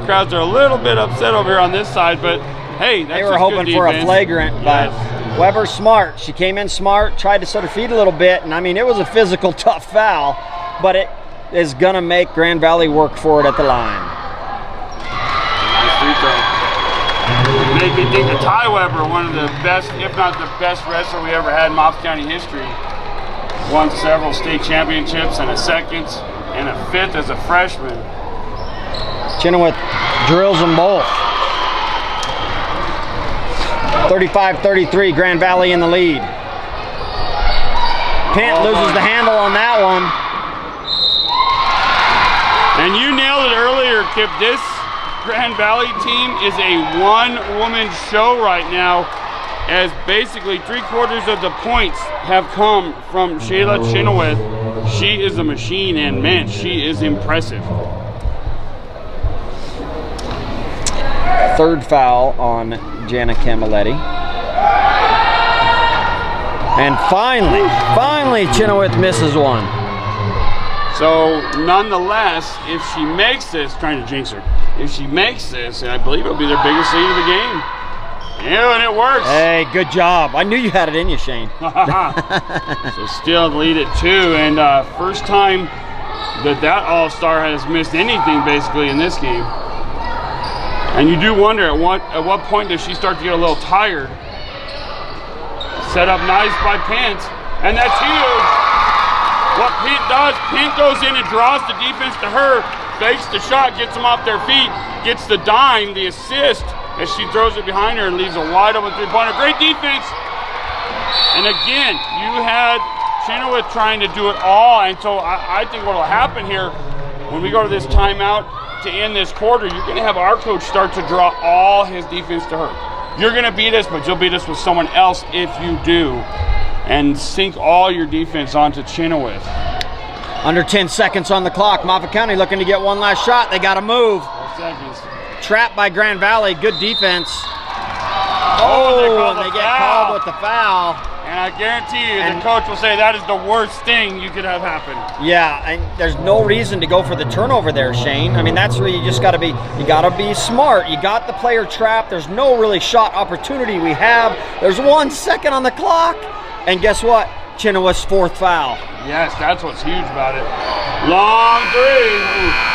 Crowds are a little bit upset over here on this side, but hey, that's they were hoping for a flagrant, but Weber's smart. She came in smart, tried to set her feet a little bit, and I mean, it was a physical, tough foul, but it is going to make Grand Valley work for it at the line. Nice free throw. Make me think of Ty Weber, one of the best, if not the best wrestler we ever had in Moffat County history. Won several state championships and a second and a fifth as a freshman. Chenoweth drills them both. 35-33, Grand Valley in the lead. Pint loses the handle on that one. And you nailed it earlier, Kip. This Grand Valley team is a one-woman show right now, as basically 3/4 of the points have come from Shayla Chenoweth. She is a machine, and man, she is impressive. Third foul on Jana Camilletti. And finally, Chenoweth misses one. So, nonetheless, if she makes this, trying to jinx her, if she makes this, I believe it'll be their biggest lead of the game. Yeah, and it works. Hey, good job. I knew you had it in you, Shane. So still lead at 2, and first time that All-Star has missed anything basically in this game. And you do wonder at what point does she start to get a little tired. Set up nice by Pint, and that's huge. What Pint does, Pint goes in and draws the defense to her, fakes the shot, gets them off their feet, gets the dime, the assist, as she throws it behind her and leaves a wide open three-pointer. Great defense. And again, you had Chenoweth trying to do it all, and so I think what will happen here when we go to this timeout to end this quarter, you're going to have our coach start to draw all his defense to her. You're going to beat us, but you'll beat us with someone else if you do, and sink all your defense onto Chenoweth. Under 10 seconds on the clock. Moffat County looking to get one last shot. They got to move. 4 seconds. Trapped by Grand Valley. Good defense. Oh, and they get called with the foul. And I guarantee you, the coach will say that is the worst thing you could have happen. Yeah, and there's no reason to go for the turnover there, Shane. I mean, that's where you just got to be. You got to be smart. You got the player trapped. There's no really shot opportunity we have. There's 1 second on the clock, and guess what? Chenoweth's fourth foul. Yes, that's what's huge about it. Long three.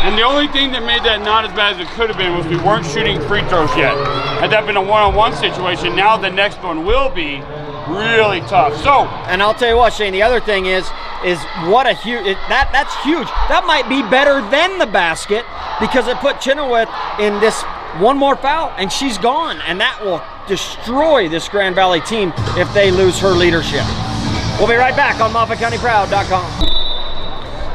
And the only thing that made that not as bad as it could have been was we weren't shooting free throws yet. Had that been a one-on-one situation, now the next one will be really tough. So, and I'll tell you what, Shane, the other thing is what a huge, that's huge. That might be better than the basket because it put Chenoweth in this one more foul and she's gone, and that will destroy this Grand Valley team if they lose her leadership. We'll be right back on MOFFATCOUNTYPROUD.COM.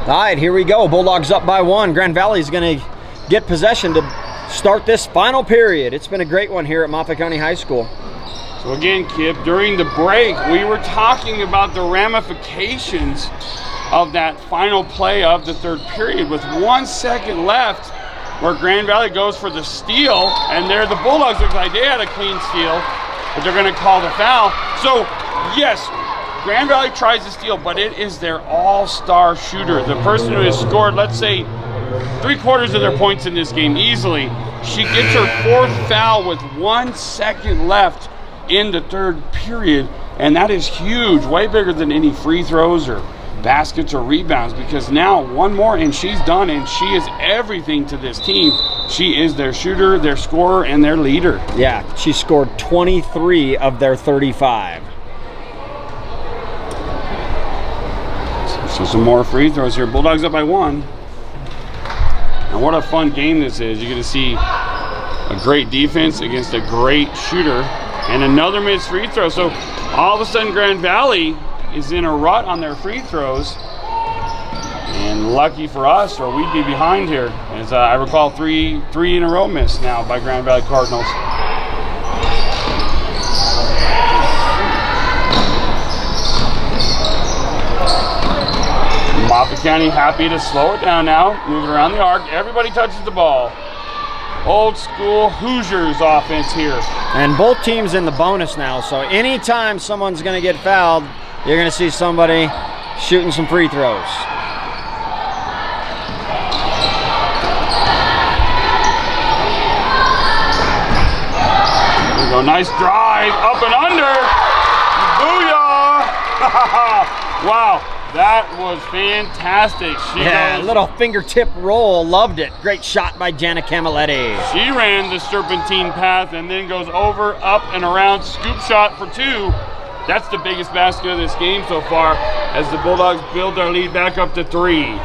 All right, here we go. Bulldogs up by 1. Grand Valley is going to get possession to start this final period. It's been a great one here at Moffat County High School. So again, Kip, during the break, we were talking about the ramifications of that final play of the third period with 1 second left, where Grand Valley goes for the steal, and there the Bulldogs look like they had a clean steal, but they're going to call the foul. So, yes, Grand Valley tries to steal, but it is their all-star shooter. The person who has scored, let's say, 3/4 of their points in this game easily. She gets her fourth foul with 1 second left in the third period, and that is huge, way bigger than any free throws or baskets or rebounds, because now one more and she's done, and she is everything to this team. She is their shooter, their scorer, and their leader. Yeah, she scored 23 of their 35. So some more free throws here. Bulldogs up by 1. And what a fun game this is. You're going to see a great defense against a great shooter and another missed free throw. So all of a sudden Grand Valley is in a rut on their free throws. And lucky for us, or we'd be behind here. As I recall, three in a row missed now by Grand Valley Cardinals. Moffat County happy to slow it down now, moving around the arc. Everybody touches the ball. old school Hoosiers offense here. And both teams in the bonus now, so anytime someone's going to get fouled, you're going to see somebody shooting some free throws. There we go, nice drive, up and under. Booyah! Wow, that was fantastic. Yeah, little fingertip roll, loved it. Great shot by Jana Camilletti. She ran the serpentine path and then goes over, up, and around. Scoop shot for 2. That's the biggest basket of this game so far as the Bulldogs build their lead back up to 3.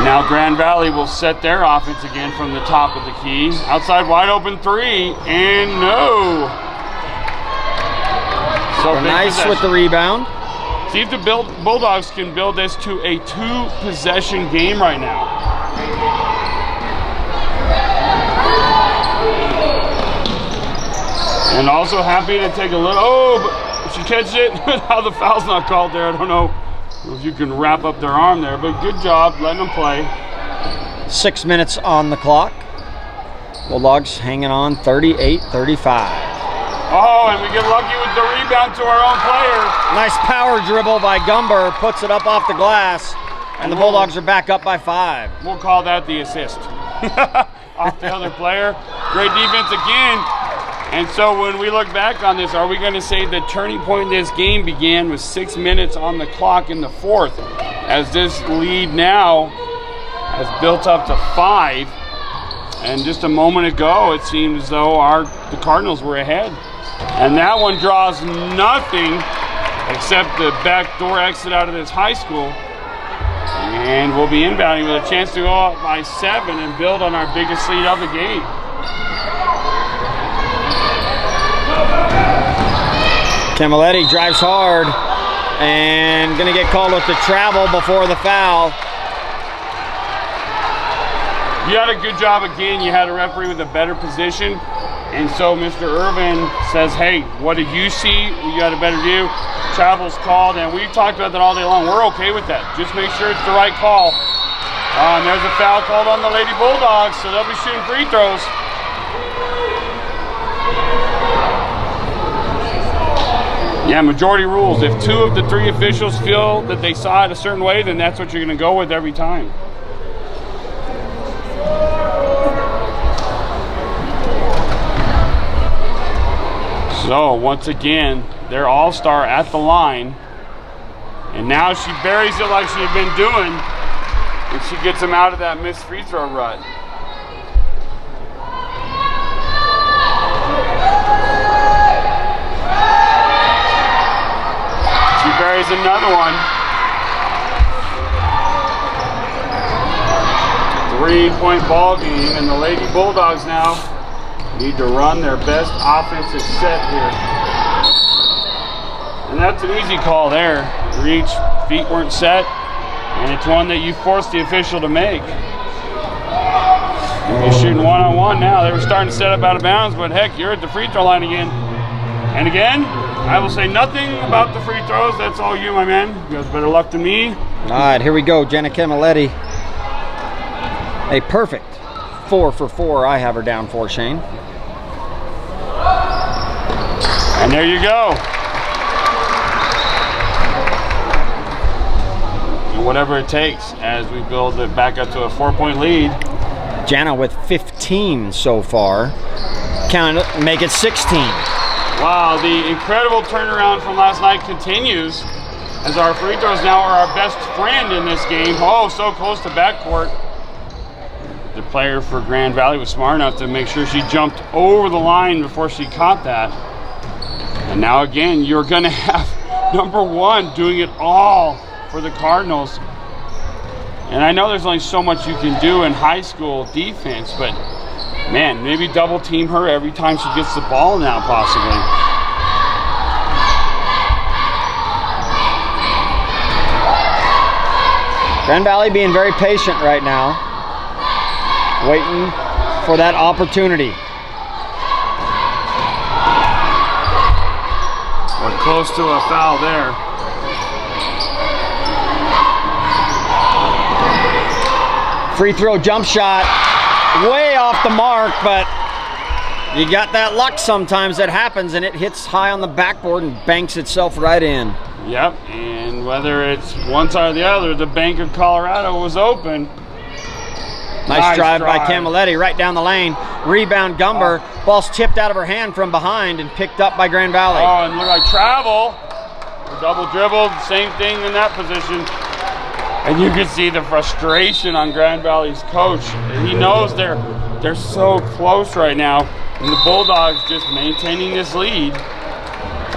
Now Grand Valley will set their offense again from the top of the key. Outside wide open 3, and no. So nice with the rebound. See if the Bulldogs can build this to a 2-possession game right now. And also happy to take a little, but she catches it. How the foul's not called there, I don't know if you can wrap up their arm there, but good job letting them play. 6 minutes on the clock. Bulldogs hanging on 38-35. Oh, and we get lucky with the rebound to our own player. Nice power dribble by Gumber, puts it up off the glass, and the Bulldogs are back up by 5. We'll call that the assist. Off the other player. Great defense again. And so when we look back on this, are we going to say the turning point in this game began with 6 minutes on the clock in the 4th, as this lead now has built up to 5. And just a moment ago, it seemed as though the Cardinals were ahead. And that one draws nothing except the backdoor exit out of this high school. And we'll be inbounding with a chance to go up by 7 and build on our biggest lead of the game. Camilletti drives hard and gonna get called with the travel before the foul. You had a good job again. You had a referee with a better position. And so Mr. Irvin says, hey, what did you see? You got a better view. Travel's called, and we've talked about that all day long. We're okay with that. Just make sure it's the right call. And there's a foul called on the Lady Bulldogs, so they'll be shooting free throws. Yeah, majority rules. If 2 of the 3 officials feel that they saw it a certain way, then that's what you're going to go with every time. So once again, their all-star at the line, and now she buries it like she had been doing, and she gets him out of that missed free throw rut. She buries another one. 3-point ball game, and the Lady Bulldogs now need to run their best offensive set here. And that's an easy call there. Reach, feet weren't set, and it's one that you forced the official to make. You're shooting one-on-one now. They were starting to set up out of bounds, but heck, you're at the free throw line again. And again, I will say nothing about the free throws. That's all you, my man. You guys better luck than me. All right, here we go. Jana Camilletti. A perfect 4 for 4. I have her down for, Shane. And there you go. And whatever it takes as we build it back up to a 4-point lead. Jana with 15 so far. Count it, make it 16. Wow, the incredible turnaround from last night continues as our free throws now are our best friend in this game. Oh, so close to backcourt. The player for Grand Valley was smart enough to make sure she jumped over the line before she caught that. And now again, you're gonna have number 1 doing it all for the Cardinals. And I know there's only so much you can do in high school defense, but man, maybe double team her every time she gets the ball now, possibly. Grand Valley being very patient right now, waiting for that opportunity. We're close to a foul there. Free throw jump shot, way off the mark, but you got that luck sometimes that happens, and it hits high on the backboard and banks itself right in. Yep, and whether it's one side or the other, the Bank of Colorado was open. Nice drive by Camilletti right down the lane. Rebound Gumber. Ball's tipped out of her hand from behind and picked up by Grand Valley. Oh, and look like travel. Double dribbled, same thing in that position. And you can see the frustration on Grand Valley's coach. He knows they're so close right now. And the Bulldogs just maintaining this lead.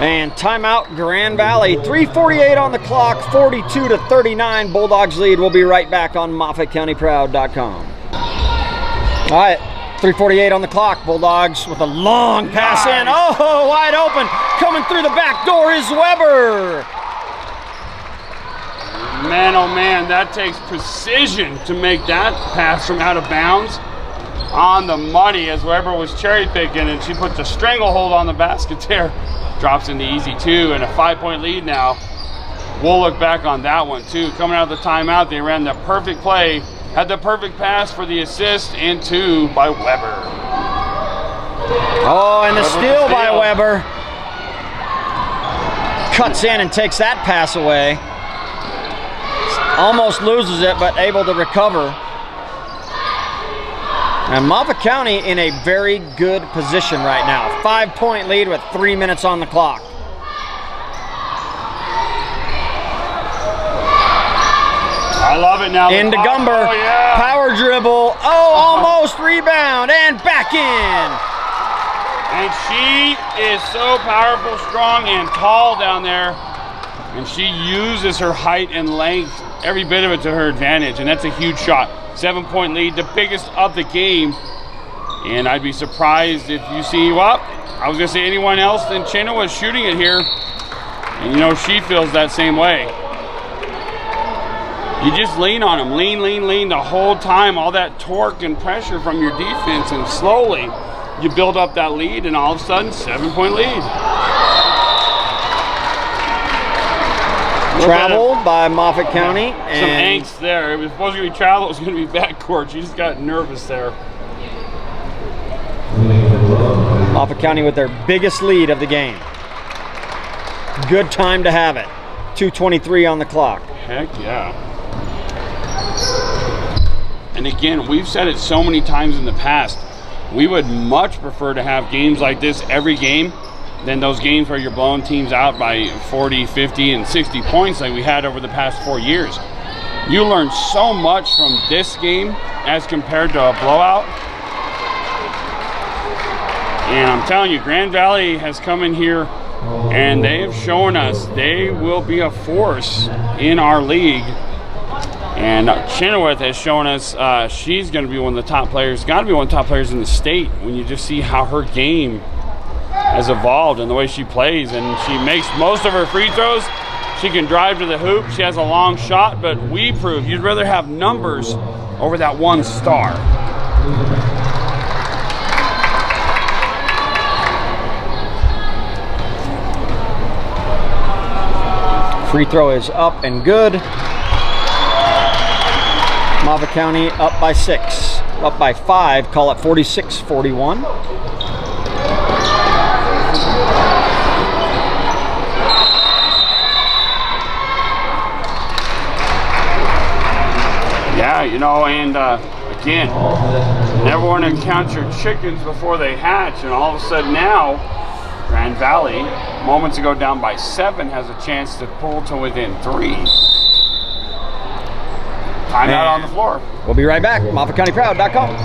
And timeout Grand Valley. 3:48 on the clock, 42-39. Bulldogs lead. We'll be right back on MOFFATCOUNTYPROUD.com. All right, 3:48 on the clock. Bulldogs with a long pass in. Oh, wide open. Coming through the back door is Weber. Man, oh man, that takes precision to make that pass from out of bounds on the money as Weber was cherry picking, and she puts a stranglehold on the basket there. Drops into easy two, and a 5-point lead now. We'll look back on that one too. Coming out of the timeout, they ran the perfect play, had the perfect pass for the assist, and two by Weber. Oh, and the steal by Weber. Cuts in and takes that pass away. Almost loses it, but able to recover. And Moffat County in a very good position right now. 5-point lead with 3 minutes on the clock. I love it now. Into Gumber. Oh, yeah. Power dribble. Oh, almost rebound. And back in. And she is so powerful, strong, and tall down there. And she uses her height and length, every bit of it, to her advantage. And that's a huge shot. 7-point lead, the biggest of the game. And I'd be surprised if you see, well, I was going to say anyone else than Chinoa shooting it here. And you know, she feels that same way. You just lean on them, lean the whole time, all that torque and pressure from your defense, and slowly you build up that lead, and all of a sudden, 7-point lead. Travel by Moffat County. Some angst there. It was supposed to be travel, it was going to be backcourt. She just got nervous there. Moffat County with their biggest lead of the game. Good time to have it. 2:23 on the clock. Heck yeah. And again, we've said it so many times in the past, we would much prefer to have games like this every game than those games where you're blowing teams out by 40, 50, and 60 points like we had over the past 4 years. You learn so much from this game as compared to a blowout. And I'm telling you, Grand Valley has come in here and they have shown us they will be a force in our league. And Chenoweth has shown us she's going to be one of the top players, got to be one of the top players in the state when you just see how her game has evolved and the way she plays. And she makes most of her free throws. She can drive to the hoop. She has a long shot, but we prove you'd rather have numbers over that one star. Free throw is up and good. Moffat County up by 6, up by 5, call it 46-41. Yeah, you know, and again, never want to count your chickens before they hatch, and all of a sudden now, Grand Valley, moments ago down by 7, has a chance to pull to within 3. Timeout on the floor. We'll be right back. MOFFATCOUNTYPROUD.COM.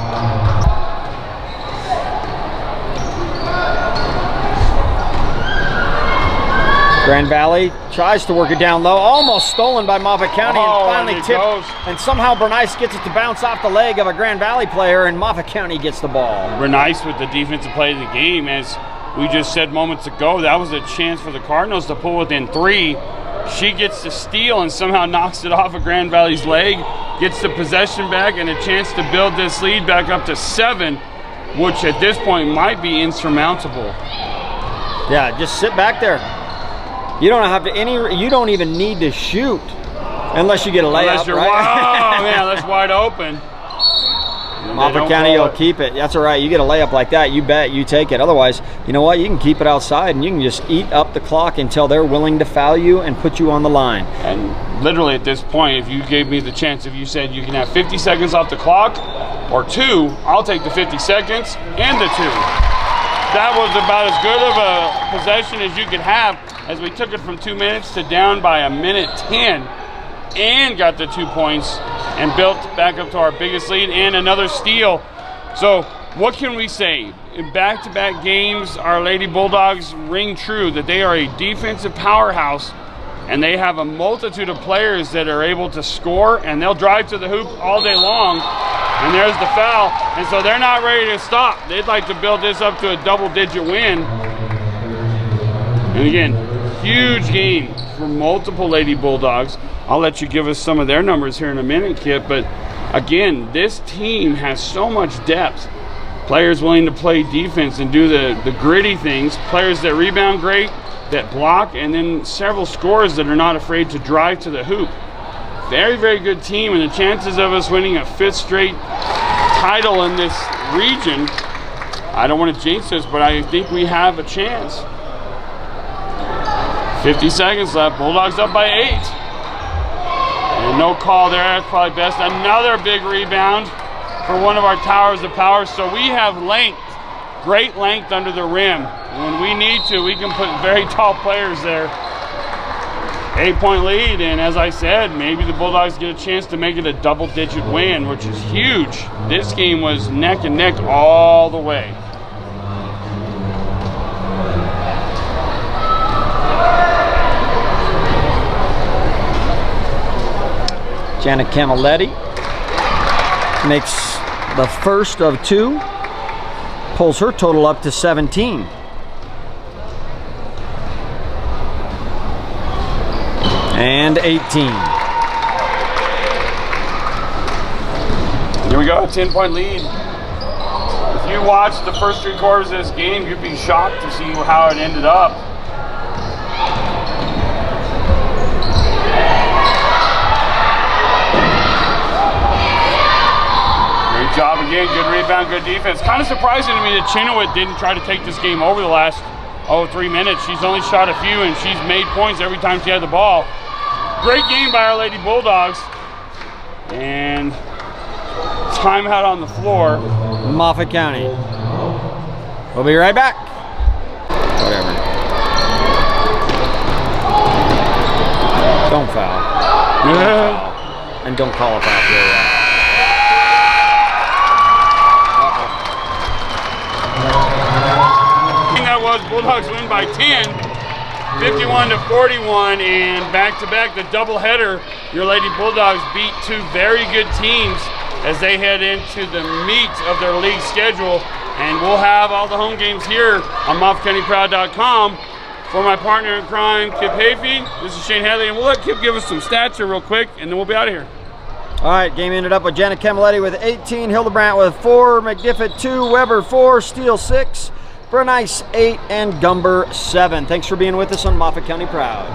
Grand Valley tries to work it down low, almost stolen by Moffat County, and finally tipped. And somehow Bernice gets it to bounce off the leg of a Grand Valley player, and Moffat County gets the ball. Bernice with the defensive play of the game. As we just said moments ago, that was a chance for the Cardinals to pull within 3. She gets to steal and somehow knocks it off of Grand Valley's leg, gets the possession back and a chance to build this lead back up to 7, which at this point might be insurmountable. Yeah, just sit back there. You don't have to you don't even need to shoot unless you get a layup, unless you're right? Oh man, that's wide open. Moffat County will keep it. That's all right. You get a layup like that, you bet, you take it. Otherwise, you know what? You can keep it outside and you can just eat up the clock until they're willing to foul you and put you on the line. And literally at this point, if you gave me the chance, if you said you can have 50 seconds off the clock or 2, I'll take the 50 seconds and the 2. That was about as good of a possession as you could have, as we took it from 2 minutes to down by 1:10 and got the 2 points and built back up to our biggest lead and another steal. So what can we say? In back-to-back games, our Lady Bulldogs ring true that they are a defensive powerhouse, and they have a multitude of players that are able to score, and they'll drive to the hoop all day long. And there's the foul, and so they're not ready to stop. They'd like to build this up to a double-digit win. And again, huge game for multiple Lady Bulldogs. I'll let you give us some of their numbers here in a minute, Kip, but again, this team has so much depth. Players willing to play defense and do the gritty things, players that rebound great, that block, and then several scorers that are not afraid to drive to the hoop. Very, very good team, and the chances of us winning a 5th straight title in this region, I don't want to jinx this, but I think we have a chance. 50 seconds left, Bulldogs up by 8. And no call there, that's probably best. Another big rebound for one of our towers of power. So we have length, great length under the rim. When we need to, we can put very tall players there. 8-point lead, and as I said, maybe the Bulldogs get a chance to make it a double-digit win, which is huge. This game was neck and neck all the way. Janet Camilletti makes the first of 2, pulls her total up to 17. And 18. Here we go, a 10-point lead. If you watched the first 3 quarters of this game, you'd be shocked to see how it ended up. Great job again, good rebound, good defense. Kind of surprising to me that Chenoweth didn't try to take this game over the last 3 minutes. She's only shot a few and she's made points every time she had the ball. Great game by our Lady Bulldogs. And timeout on the floor. Moffat County. We'll be right back. Whatever. Don't foul. Don't foul. And don't call a foul. That was Bulldogs win by 10. 51-41, and back-to-back, the doubleheader. Your Lady Bulldogs beat 2 very good teams as they head into the meat of their league schedule. And we'll have all the home games here on MOFFATCOUNTYPROUD.COM. For my partner in crime, Kip Hafey, this is Shane Hadley, and we'll let Kip give us some stats here real quick, and then we'll be out of here. All right, game ended up with Janet Camilletti with 18, Hildebrandt with 4, McGiffett 2, Weber 4, Steele 6, Bernice 8, and Gumber 7. Thanks for being with us on Moffat County Proud.